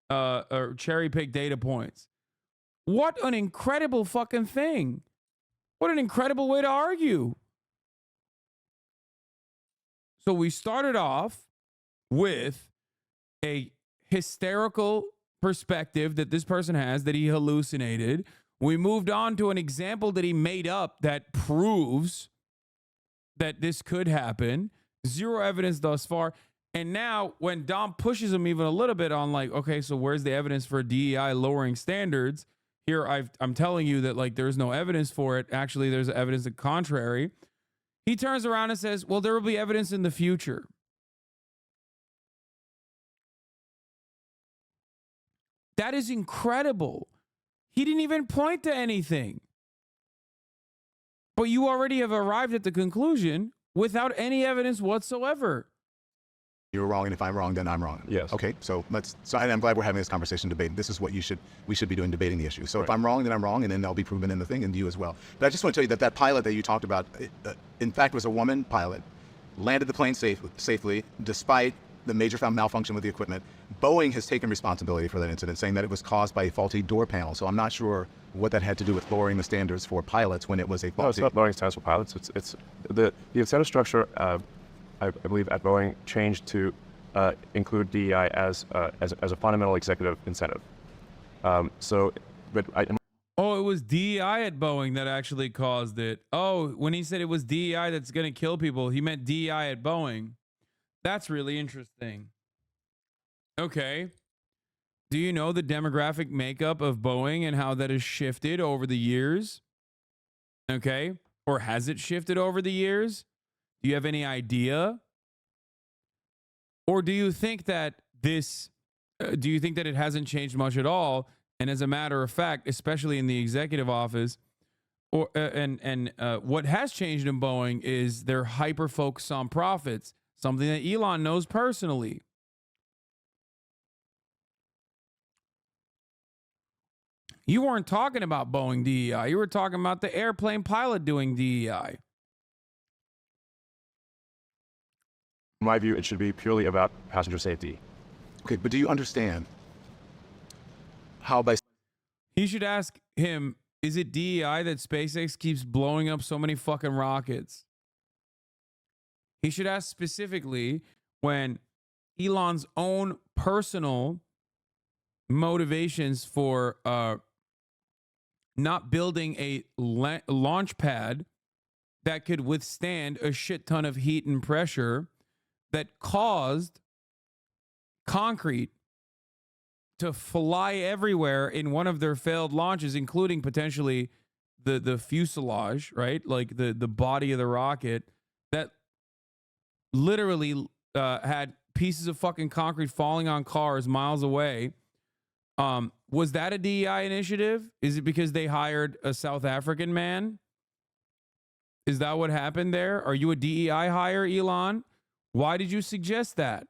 or cherry pick data points. What an incredible fucking thing. What an incredible way to argue. So we started off with a hysterical perspective that this person has, that he hallucinated. We moved on to an example that he made up that proves that this could happen. Zero evidence thus far. And now when Dom pushes him even a little bit on like, okay, so where's the evidence for DEI lowering standards? Here, I'm telling you that like there's no evidence for it. Actually, there's evidence the contrary. He turns around and says, well, there will be evidence in the future. That is incredible. He didn't even point to anything. But you already have arrived at the conclusion without any evidence whatsoever. You're wrong, and if I'm wrong, then I'm wrong. Yes. Okay, so and I'm glad we're having this conversation, debate. This is what we should be doing, debating the issue. So right. If I'm wrong, then I'm wrong, and then I'll be proven in the thing, and you as well. But I just want to tell you that pilot that you talked about, in fact, was a woman pilot, landed the plane safely, despite the major malfunction with the equipment. Boeing has taken responsibility for that incident, saying that it was caused by a faulty door panel. So I'm not sure what that had to do with lowering the standards for pilots when it was a faulty... No, it's not lowering standards for pilots. It's the incentive structure, I believe, at Boeing changed to include DEI as a fundamental executive incentive. Oh, it was DEI at Boeing that actually caused it. Oh, when he said it was DEI that's going to kill people, he meant DEI at Boeing. That's really interesting. Okay. Do you know the demographic makeup of Boeing and how that has shifted over the years? Okay. Or has it shifted over the years? Do you have any idea? Or do you think that it hasn't changed much at all? And as a matter of fact, especially in the executive office, what has changed in Boeing is they're hyper focused on profits, something that Elon knows personally. You weren't talking about Boeing DEI. You were talking about the airplane pilot doing DEI. In my view, it should be purely about passenger safety. Okay, but do you understand how by... He should ask him, is it DEI that SpaceX keeps blowing up so many fucking rockets? He should ask specifically when Elon's own personal motivations for not building a launch pad that could withstand a shit ton of heat and pressure that caused concrete to fly everywhere in one of their failed launches, including potentially the fuselage, right? Like the body of the rocket that literally had pieces of fucking concrete falling on cars miles away. Was that a DEI initiative? Is it because they hired a South African man? Is that what happened there? Are you a DEI hire, Elon? Why did you suggest that?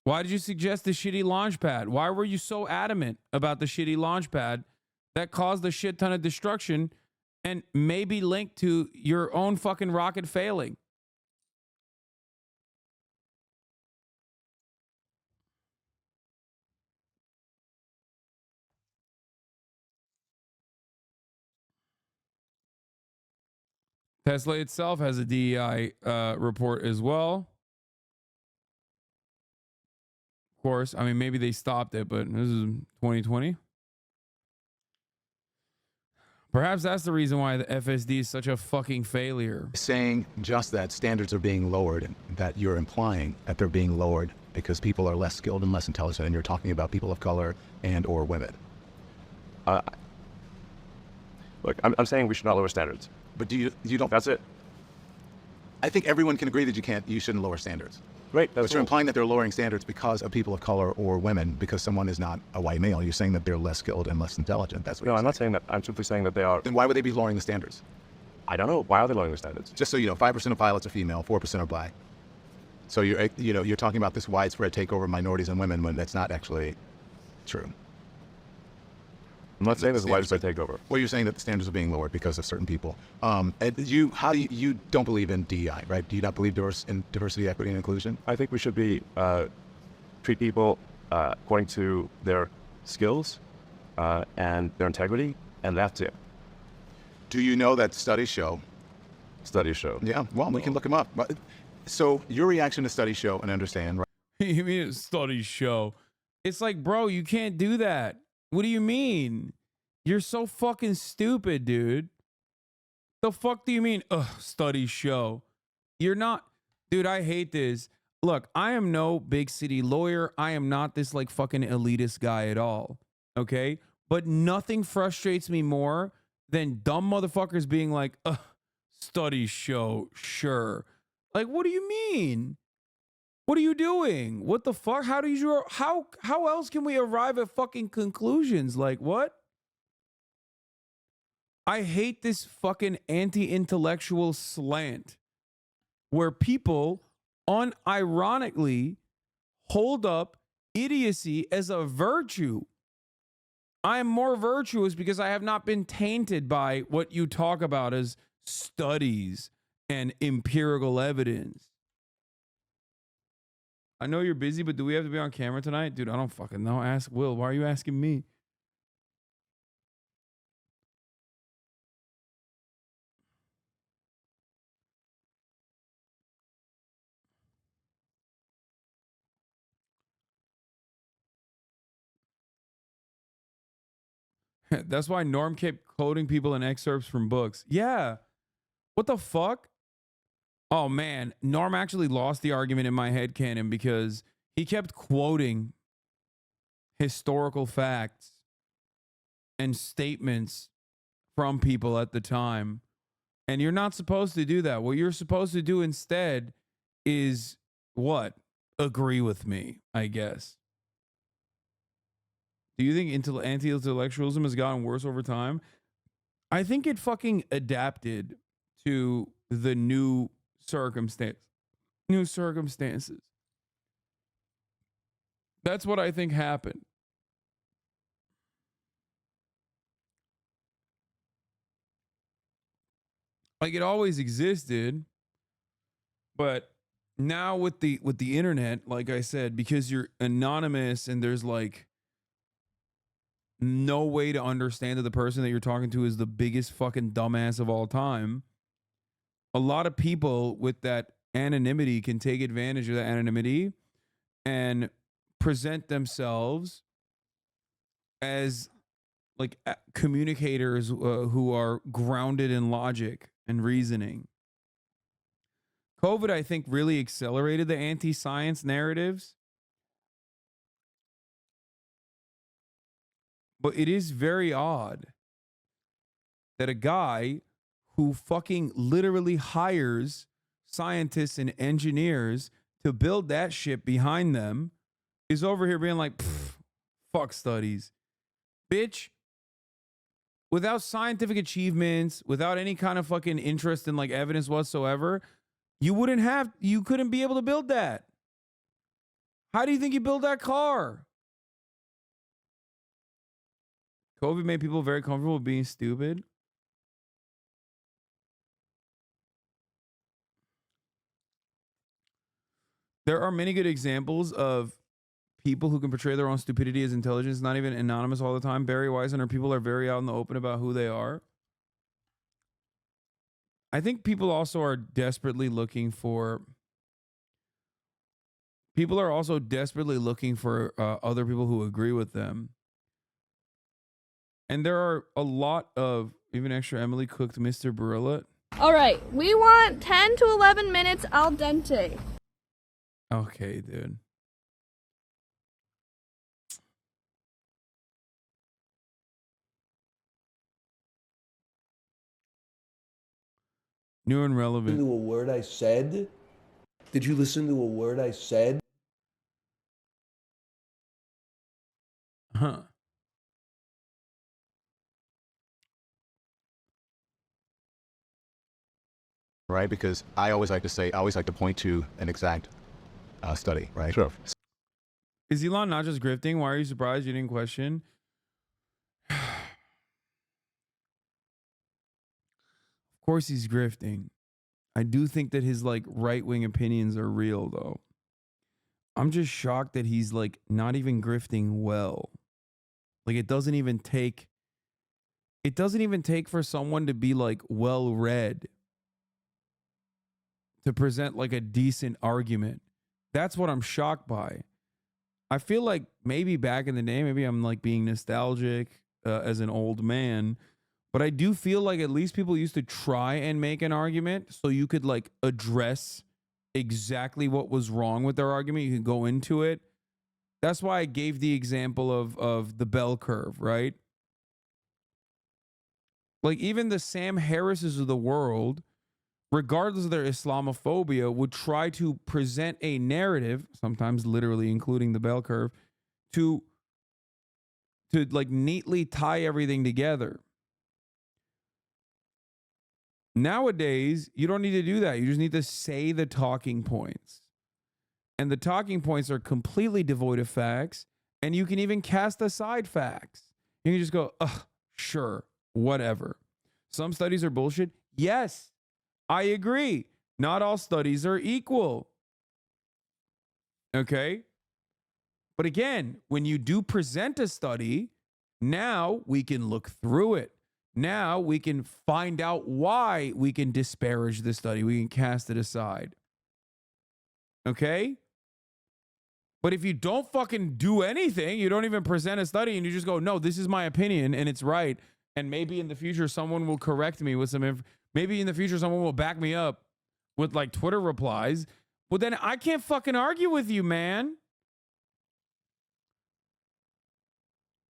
Why did you suggest the shitty launch pad? Why were you so adamant about the shitty launch pad that caused a shit ton of destruction and maybe linked to your own fucking rocket failing? Tesla itself has a DEI report as well. Of course, I mean, maybe they stopped it, but this is 2020. Perhaps that's the reason why the FSD is such a fucking failure. Saying just that standards are being lowered, and that you're implying that they're being lowered because people are less skilled and less intelligent, and you're talking about people of color and or women. Look, I'm saying we should not lower standards. But you don't? That's it. I think everyone can agree that you shouldn't lower standards. Right. But That's you're cool. implying that they're lowering standards because of people of color or women, because someone is not a white male. You're saying that they're less skilled and less intelligent. That's what No, you're I'm not saying that. I'm simply saying that they are. Then why would they be lowering the standards? I don't know. Why are they lowering the standards? Just so you know, 5% of pilots are female, 4% are black. So you're talking about this widespread takeover of minorities and women when that's not actually true. I'm not saying there's a widespread takeover. Well, you're saying that the standards are being lowered because of certain people. And you don't believe in DEI, right? Do you not believe in diversity, equity, and inclusion? I think we should be treat people according to their skills and their integrity, and that's it. Do you know that studies show? Studies show. Yeah, well, we can look them up. But, so your reaction to studies show and understand, right? You mean studies show? It's like, bro, you can't do that. What do you mean? You're so fucking stupid, dude. The fuck do you mean? Studies show. You're not, dude. I hate this. Look, I am no big city lawyer. I am not this like fucking elitist guy at all. Okay, but nothing frustrates me more than dumb motherfuckers being like, studies show, sure. Like, what do you mean? What are you doing? What the fuck? How else can we arrive at fucking conclusions? Like, what? I hate this fucking anti-intellectual slant where people unironically hold up idiocy as a virtue. I am more virtuous because I have not been tainted by what you talk about as studies and empirical evidence. I know you're busy, but do we have to be on camera tonight? Dude, I don't fucking know. Ask Will. Why are you asking me? That's why Norm kept quoting people in excerpts from books. Yeah. What the fuck? Oh, man. Norm actually lost the argument in my head canon because he kept quoting historical facts and statements from people at the time. And you're not supposed to do that. What you're supposed to do instead is what? Agree with me, I guess. Do you think anti-intellectualism has gotten worse over time? I think it fucking adapted to the new circumstances. That's what I think happened. Like, it always existed, but now with the internet, like I said, because you're anonymous and there's like no way to understand that the person that you're talking to is the biggest fucking dumbass of all time. A lot of people with that anonymity can take advantage of that anonymity and present themselves as like communicators who are grounded in logic and reasoning. COVID, I think, really accelerated the anti-science narratives. But it is very odd that a guy who fucking literally hires scientists and engineers to build that shit behind them is over here being like, fuck studies. Bitch, without scientific achievements, without any kind of fucking interest in like evidence whatsoever, you couldn't be able to build that. How do you think you build that car? COVID made people very comfortable with being stupid. There are many good examples of people who can portray their own stupidity as intelligence, not even anonymous all the time. Barry Weiser, people are very out in the open about who they are. I think people also are desperately looking for other people who agree with them. And there are a lot of, even extra Emily cooked Mr. Barilla. All right, we want 10 to 11 minutes al dente. Okay, dude. New and relevant. Listen to a word I said? Did you listen to a word I said? Huh. Right? Because I always like to point to an exact study, right? Sure. Is Elon not just grifting? Why are you surprised you didn't question? Of course he's grifting. I do think that his like right-wing opinions are real though. I'm just shocked that he's like not even grifting well. Like it doesn't even take for someone to be like well read to present like a decent argument. That's what I'm shocked by. I feel like maybe back in the day, maybe I'm like being nostalgic as an old man, but I do feel like at least people used to try and make an argument so you could like address exactly what was wrong with their argument. You could go into it. That's why I gave the example of the bell curve, right? Like even the Sam Harrises of the world, regardless of their Islamophobia, would try to present a narrative, sometimes literally including the bell curve, to like neatly tie everything together. Nowadays, you don't need to do that. You just need to say the talking points. And the talking points are completely devoid of facts, and you can even cast aside facts. You can just go, ugh, sure, whatever. Some studies are bullshit. Yes, I agree. Not all studies are equal. Okay? But again, when you do present a study, now we can look through it. Now we can find out why we can disparage the study. We can cast it aside. Okay? But if you don't fucking do anything, you don't even present a study and you just go, no, this is my opinion and it's right. And maybe in the future, someone will correct me with some maybe in the future, someone will back me up with like Twitter replies. Well, then I can't fucking argue with you, man.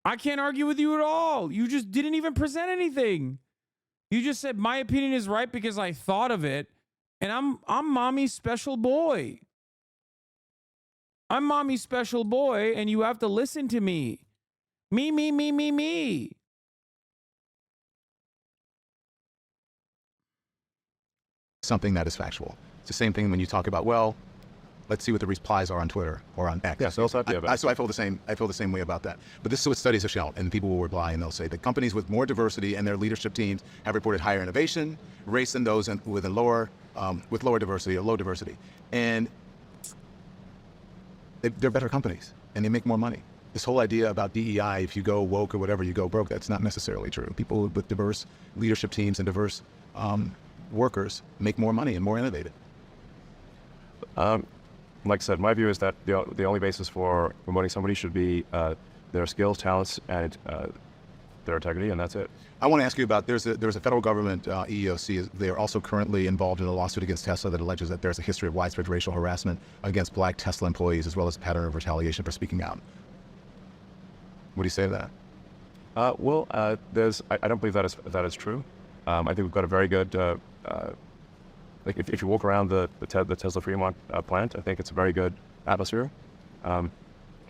I can't argue with you at all. You just didn't even present anything. You just said my opinion is right because I thought of it. And I'm mommy's special boy. I'm mommy's special boy, and you have to listen to me. Me. Something that is factual. It's the same thing when you talk about, well, let's see what the replies are on Twitter or on X. Yeah, so I feel the same way about that. But this is what studies have shown, and people will reply and they'll say that companies with more diversity in their leadership teams have reported higher innovation rates than those with lower diversity or low diversity, and they're better companies and they make more money. This whole idea about DEI, if you go woke or whatever, you go broke, that's not necessarily true. People with diverse leadership teams and diverse workers make more money and more innovative. Like I said, my view is that the only basis for promoting somebody should be their skills, talents, and their integrity, and that's it. I want to ask you about, there's a federal government EEOC. They are also currently involved in a lawsuit against Tesla that alleges that there's a history of widespread racial harassment against black Tesla employees, as well as a pattern of retaliation for speaking out. What do you say to that? I don't believe that is true. I think we've got a very good like if you walk around the Tesla Fremont plant, I think it's a very good atmosphere. In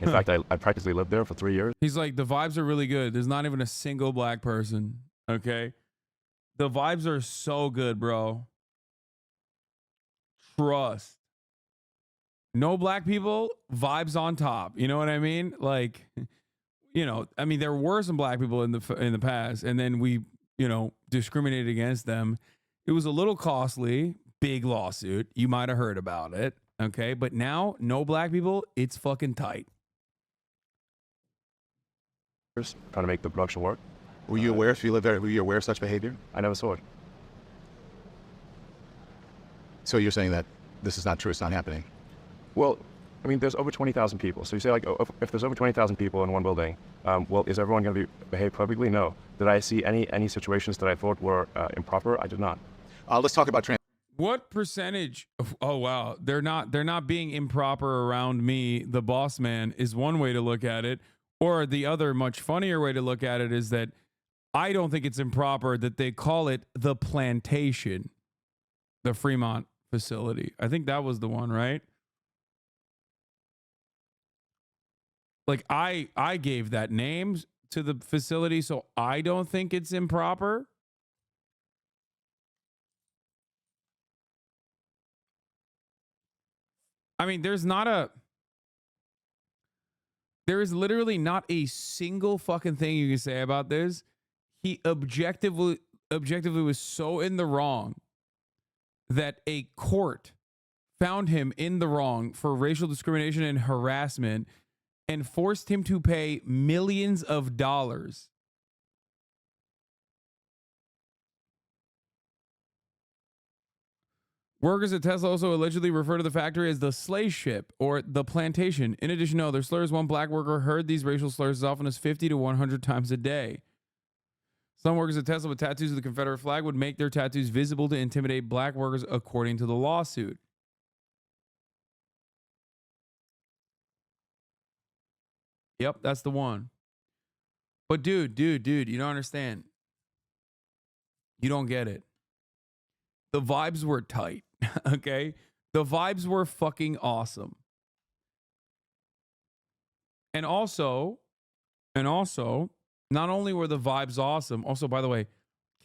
fact, I practically lived there for 3 years. He's like, the vibes are really good. There's not even a single black person. Okay. The vibes are so good, bro. Trust. No black people, vibes on top. You know what I mean? Like, you know, I mean, there were some black people in the past, and then we, you know, discriminated against them. It was a little costly, big lawsuit. You might have heard about it. Okay. But now, no black people, it's fucking tight. Trying to make the production work. Were you aware, if you lived there, were you aware of such behavior? I never saw it. So you're saying that this is not true, it's not happening? Well, I mean, there's over 20,000 people. So you say, like, oh, if there's over 20,000 people in one building, well, is everyone going to behave perfectly? No. Did I see any situations that I thought were improper? I did not. Let's talk about What percentage of, oh wow, they're not being improper around me, the boss man, is one way to look at it. Or the other much funnier way to look at it is that I don't think it's improper that they call it the plantation, the Fremont facility. I think that was the one, right? Like I gave that name to the facility, so I don't think it's improper. I mean, there is literally not a single fucking thing you can say about this. He objectively was so in the wrong that a court found him in the wrong for racial discrimination and harassment and forced him to pay millions of dollars. Workers at Tesla also allegedly refer to the factory as the slave ship or the plantation. In addition to other slurs, one black worker heard these racial slurs as often as 50 to 100 times a day. Some workers at Tesla with tattoos of the Confederate flag would make their tattoos visible to intimidate black workers, according to the lawsuit. Yep, that's the one. But dude, you don't understand. You don't get it. The vibes were tight, okay? The vibes were fucking awesome. And also, not only were the vibes awesome, also, by the way,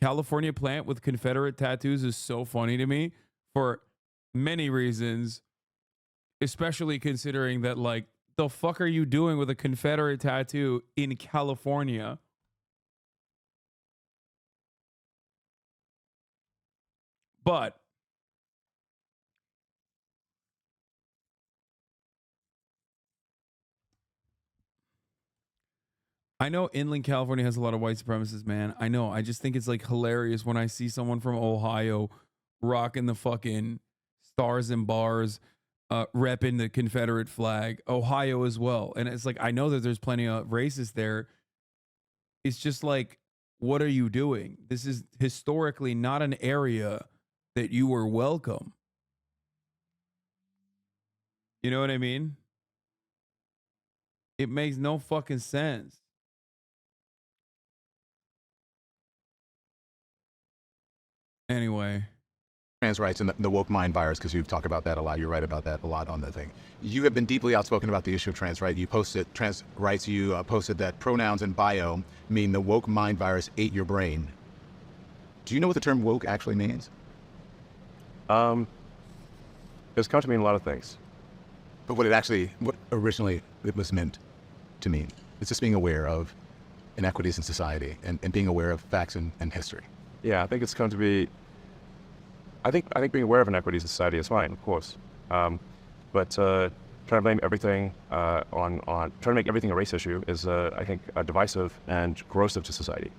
California plant with Confederate tattoos is so funny to me for many reasons, especially considering that, like, the fuck are you doing with a Confederate tattoo in California? But I know inland California has a lot of white supremacists, man. I know. I just think it's like hilarious when I see someone from Ohio rocking the fucking stars and bars, repping the Confederate flag. Ohio as well. And it's like, I know that there's plenty of racists there. It's just like, what are you doing? This is historically not an area that you were welcome. You know what I mean? It makes no fucking sense. Anyway. Trans rights and the woke mind virus, because you've talked about that a lot. You write about that a lot on the thing. You have been deeply outspoken about the issue of trans rights. You posted trans rights. You posted that pronouns in bio mean the woke mind virus ate your brain. Do you know what the term woke actually means? It's come to mean a lot of things. But what originally it was meant to mean, it's just being aware of inequities in society and being aware of facts and history. Yeah, I think it's come to be. I think being aware of inequities in society is fine, of course, but trying to blame everything on trying to make everything a race issue is, I think, divisive and corrosive to society.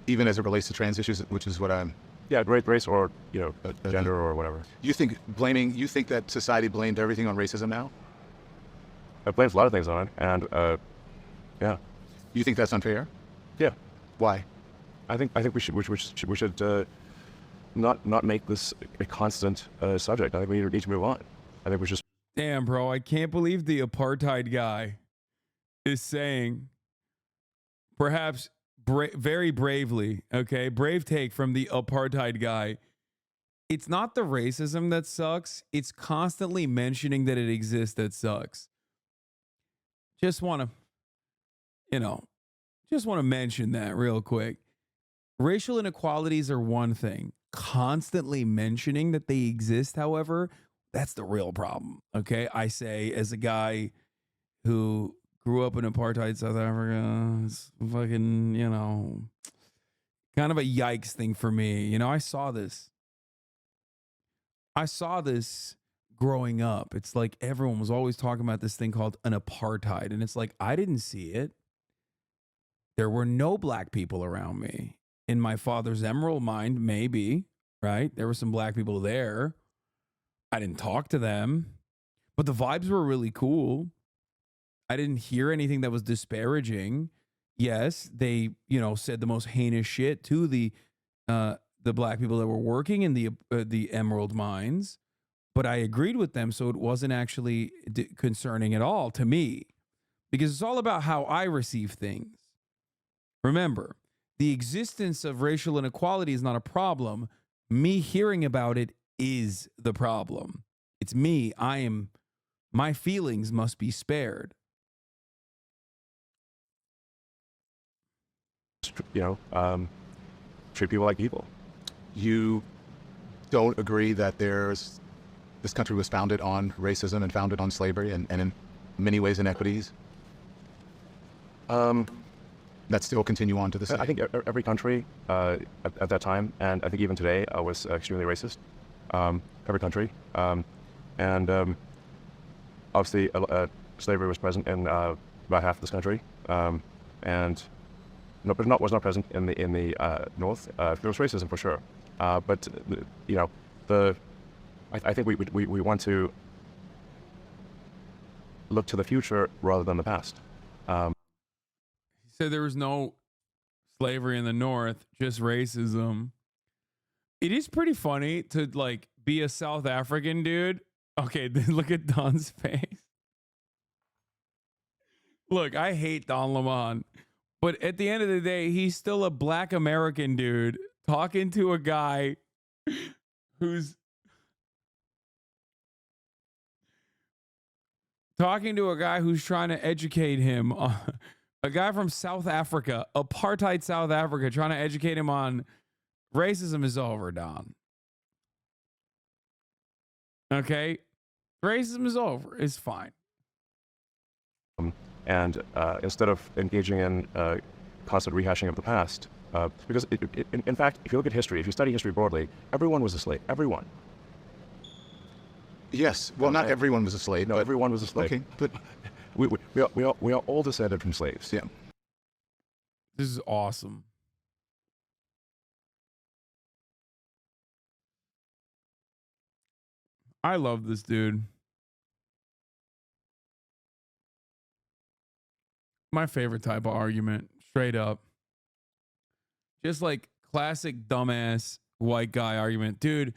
Even as it relates to trans issues, which is what I'm. Yeah, race or gender or whatever. You think that society blamed everything on racism now? It blames a lot of things on it, and yeah. You think that's unfair? Yeah. Why? I think we should not make this a constant subject. I think we need to move on. I think we just. Damn, bro, I can't believe the apartheid guy is saying, perhaps very bravely, okay, brave take from the apartheid guy, It's not the racism that sucks. It's constantly mentioning that it exists that sucks. Just want to, you know, just want to mention that real quick. Racial inequalities are one thing. Constantly mentioning that they exist, however, that's the real problem. Okay. I say, as a guy who grew up in apartheid South Africa, it's fucking, kind of a yikes thing for me. I saw this. Growing up. It's like everyone was always talking about this thing called an apartheid. And it's like, I didn't see it. There were no black people around me. In my father's emerald mind, maybe, right? There were some black people there. I didn't talk to them, but the vibes were really cool. I didn't hear anything that was disparaging. Yes, they, said the most heinous shit to the black people that were working in the emerald mines, but I agreed with them, so it wasn't actually concerning at all to me, because it's all about how I receive things. Remember, the existence of racial inequality is not a problem. Me hearing about it is the problem. It's me. My feelings must be spared. Treat people like people. You don't agree that this country was founded on racism and founded on slavery and in many ways inequities? That still continue on to this day? I think every country at that time, and I think even today, was extremely racist. Every country. Obviously, slavery was present in about half of this country. Was not present in the North. There was racism for sure. But I think we want to look to the future rather than the past. He said there was no slavery in the North, just racism. It is pretty funny to be a South African dude. Okay, then look at Don's face. Look, I hate Don Lemon, but at the end of the day, he's still a black American dude talking to a guy who's trying to educate him. A guy from South Africa, apartheid South Africa, trying to educate him on racism is over, Don. Okay? Racism is over. It's fine. And instead of engaging in constant rehashing of the past, because in fact, if you look at history, if you study history broadly, everyone was a slave. Everyone. Yes. Well, not everyone was a slave. No, everyone was a slave. Okay, but we are all descended from slaves. Yeah. This is awesome. I love this dude. My favorite type of argument, straight up. Just like classic dumbass white guy argument. Dude,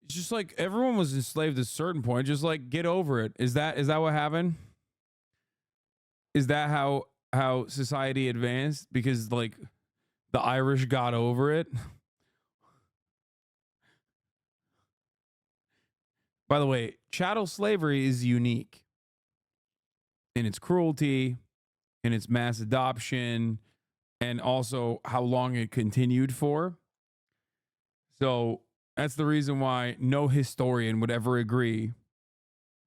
it's just like everyone was enslaved at a certain point. Just get over it. Is that what happened? Is that how society advanced? Because the Irish got over it? By the way, chattel slavery is unique in its cruelty, in its mass adoption, and also how long it continued for. So that's the reason why no historian would ever agree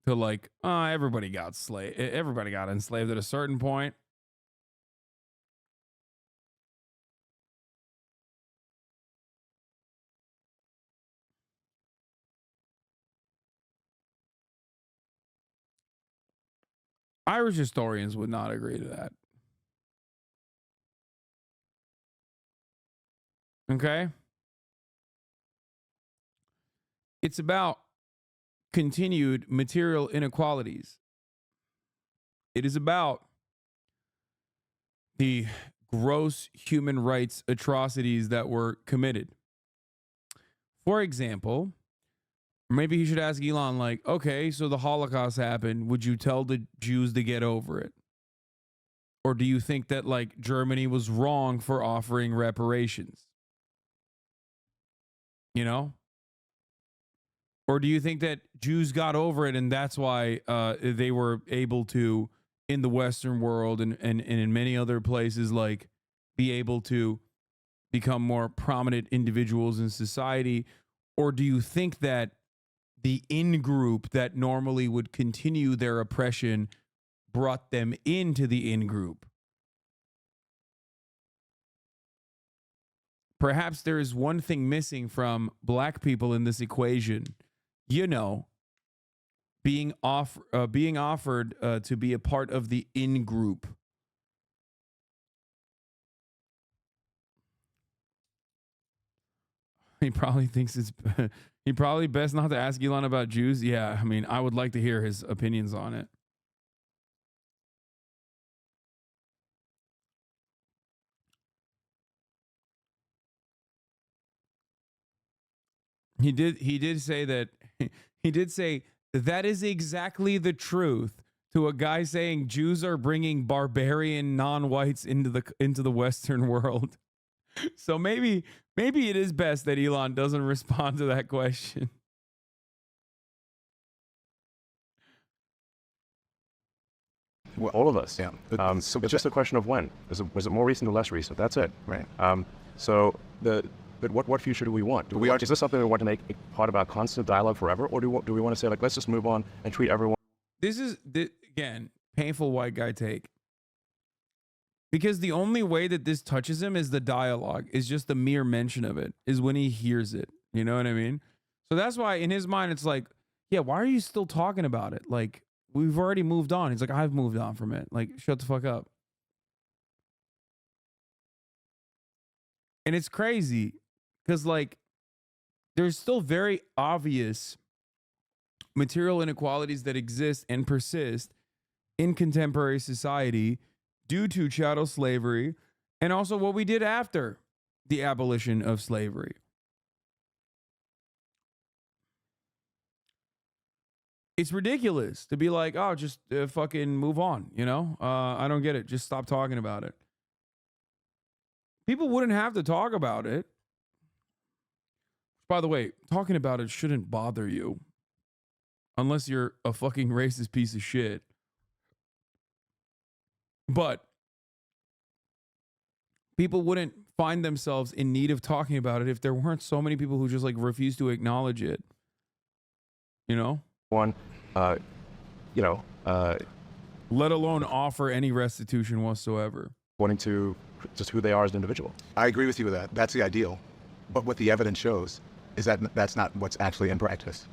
to everybody got enslaved at a certain point. Irish historians would not agree to that. Okay? It's about continued material inequalities. It is about the gross human rights atrocities that were committed. For example, maybe he should ask Elon, okay, so the Holocaust happened. Would you tell the Jews to get over it? Or do you think that Germany was wrong for offering reparations? Or do you think that Jews got over it and that's why they were able to, in the Western world and in many other places, like be able to become more prominent individuals in society? Or do you think that the in-group that normally would continue their oppression brought them into the in-group? Perhaps there is one thing missing from black people in this equation. You know, being offered to be a part of the in-group. He probably thinks it's he probably best not to ask Elon about Jews. Yeah, I mean, I would like to hear his opinions on it. He did say that he did say that is exactly the truth to a guy saying Jews are bringing barbarian non-whites into the Western world. So maybe it is best that Elon doesn't respond to that question. Well, all of us. Yeah. It's just a question of when. Was it more recent or less recent? That's it. Right. But what future do we want? Is this something we want to make part of our constant dialogue forever, or do we want to say, like, let's just move on and treat everyone? This is again painful white guy take. Because the only way that this touches him is the dialogue, is just the mere mention of it, is when he hears it. You know what I mean? So that's why in his mind it's like, yeah, why are you still talking about it? Like, we've already moved on. He's like, I've moved on from it. Like, shut the fuck up. And it's crazy because, like, there's still very obvious material inequalities that exist and persist in contemporary society due to chattel slavery and also what we did after the abolition of slavery. It's ridiculous to be like, oh, just fucking move on, you know? I don't get it. Just stop talking about it. People wouldn't have to talk about it. By the way, talking about it shouldn't bother you unless you're a fucking racist piece of shit. But people wouldn't find themselves in need of talking about it if there weren't so many people who just like refuse to acknowledge it. You know? Let alone offer any restitution whatsoever. According to just who they are as an individual. I agree with you with that. That's the ideal. But what the evidence shows is that that's not what's actually in practice.